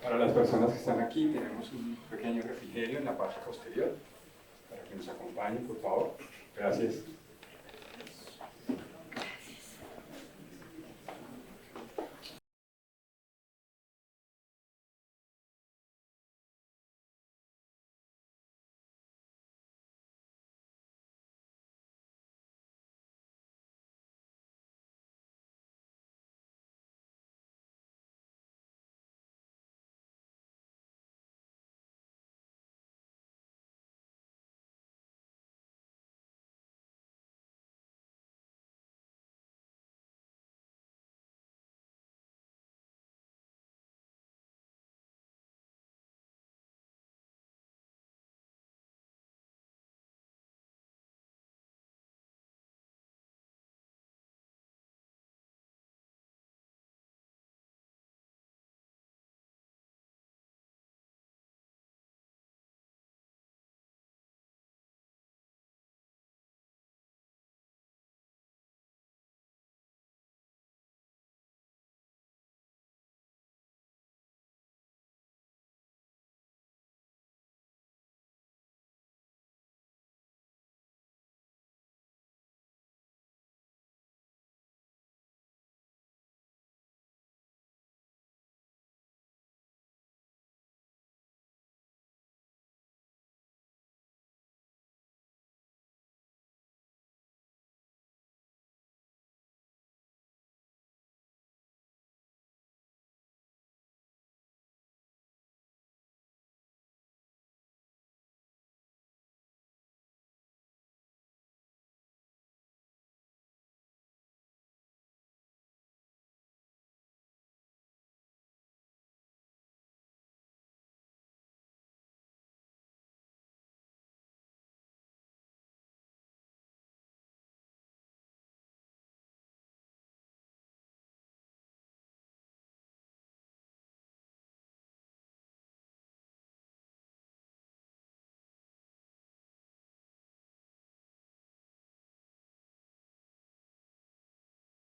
Para las personas que están aquí, tenemos un pequeño refrigerio en la parte posterior, para que nos acompañen, por favor. Gracias.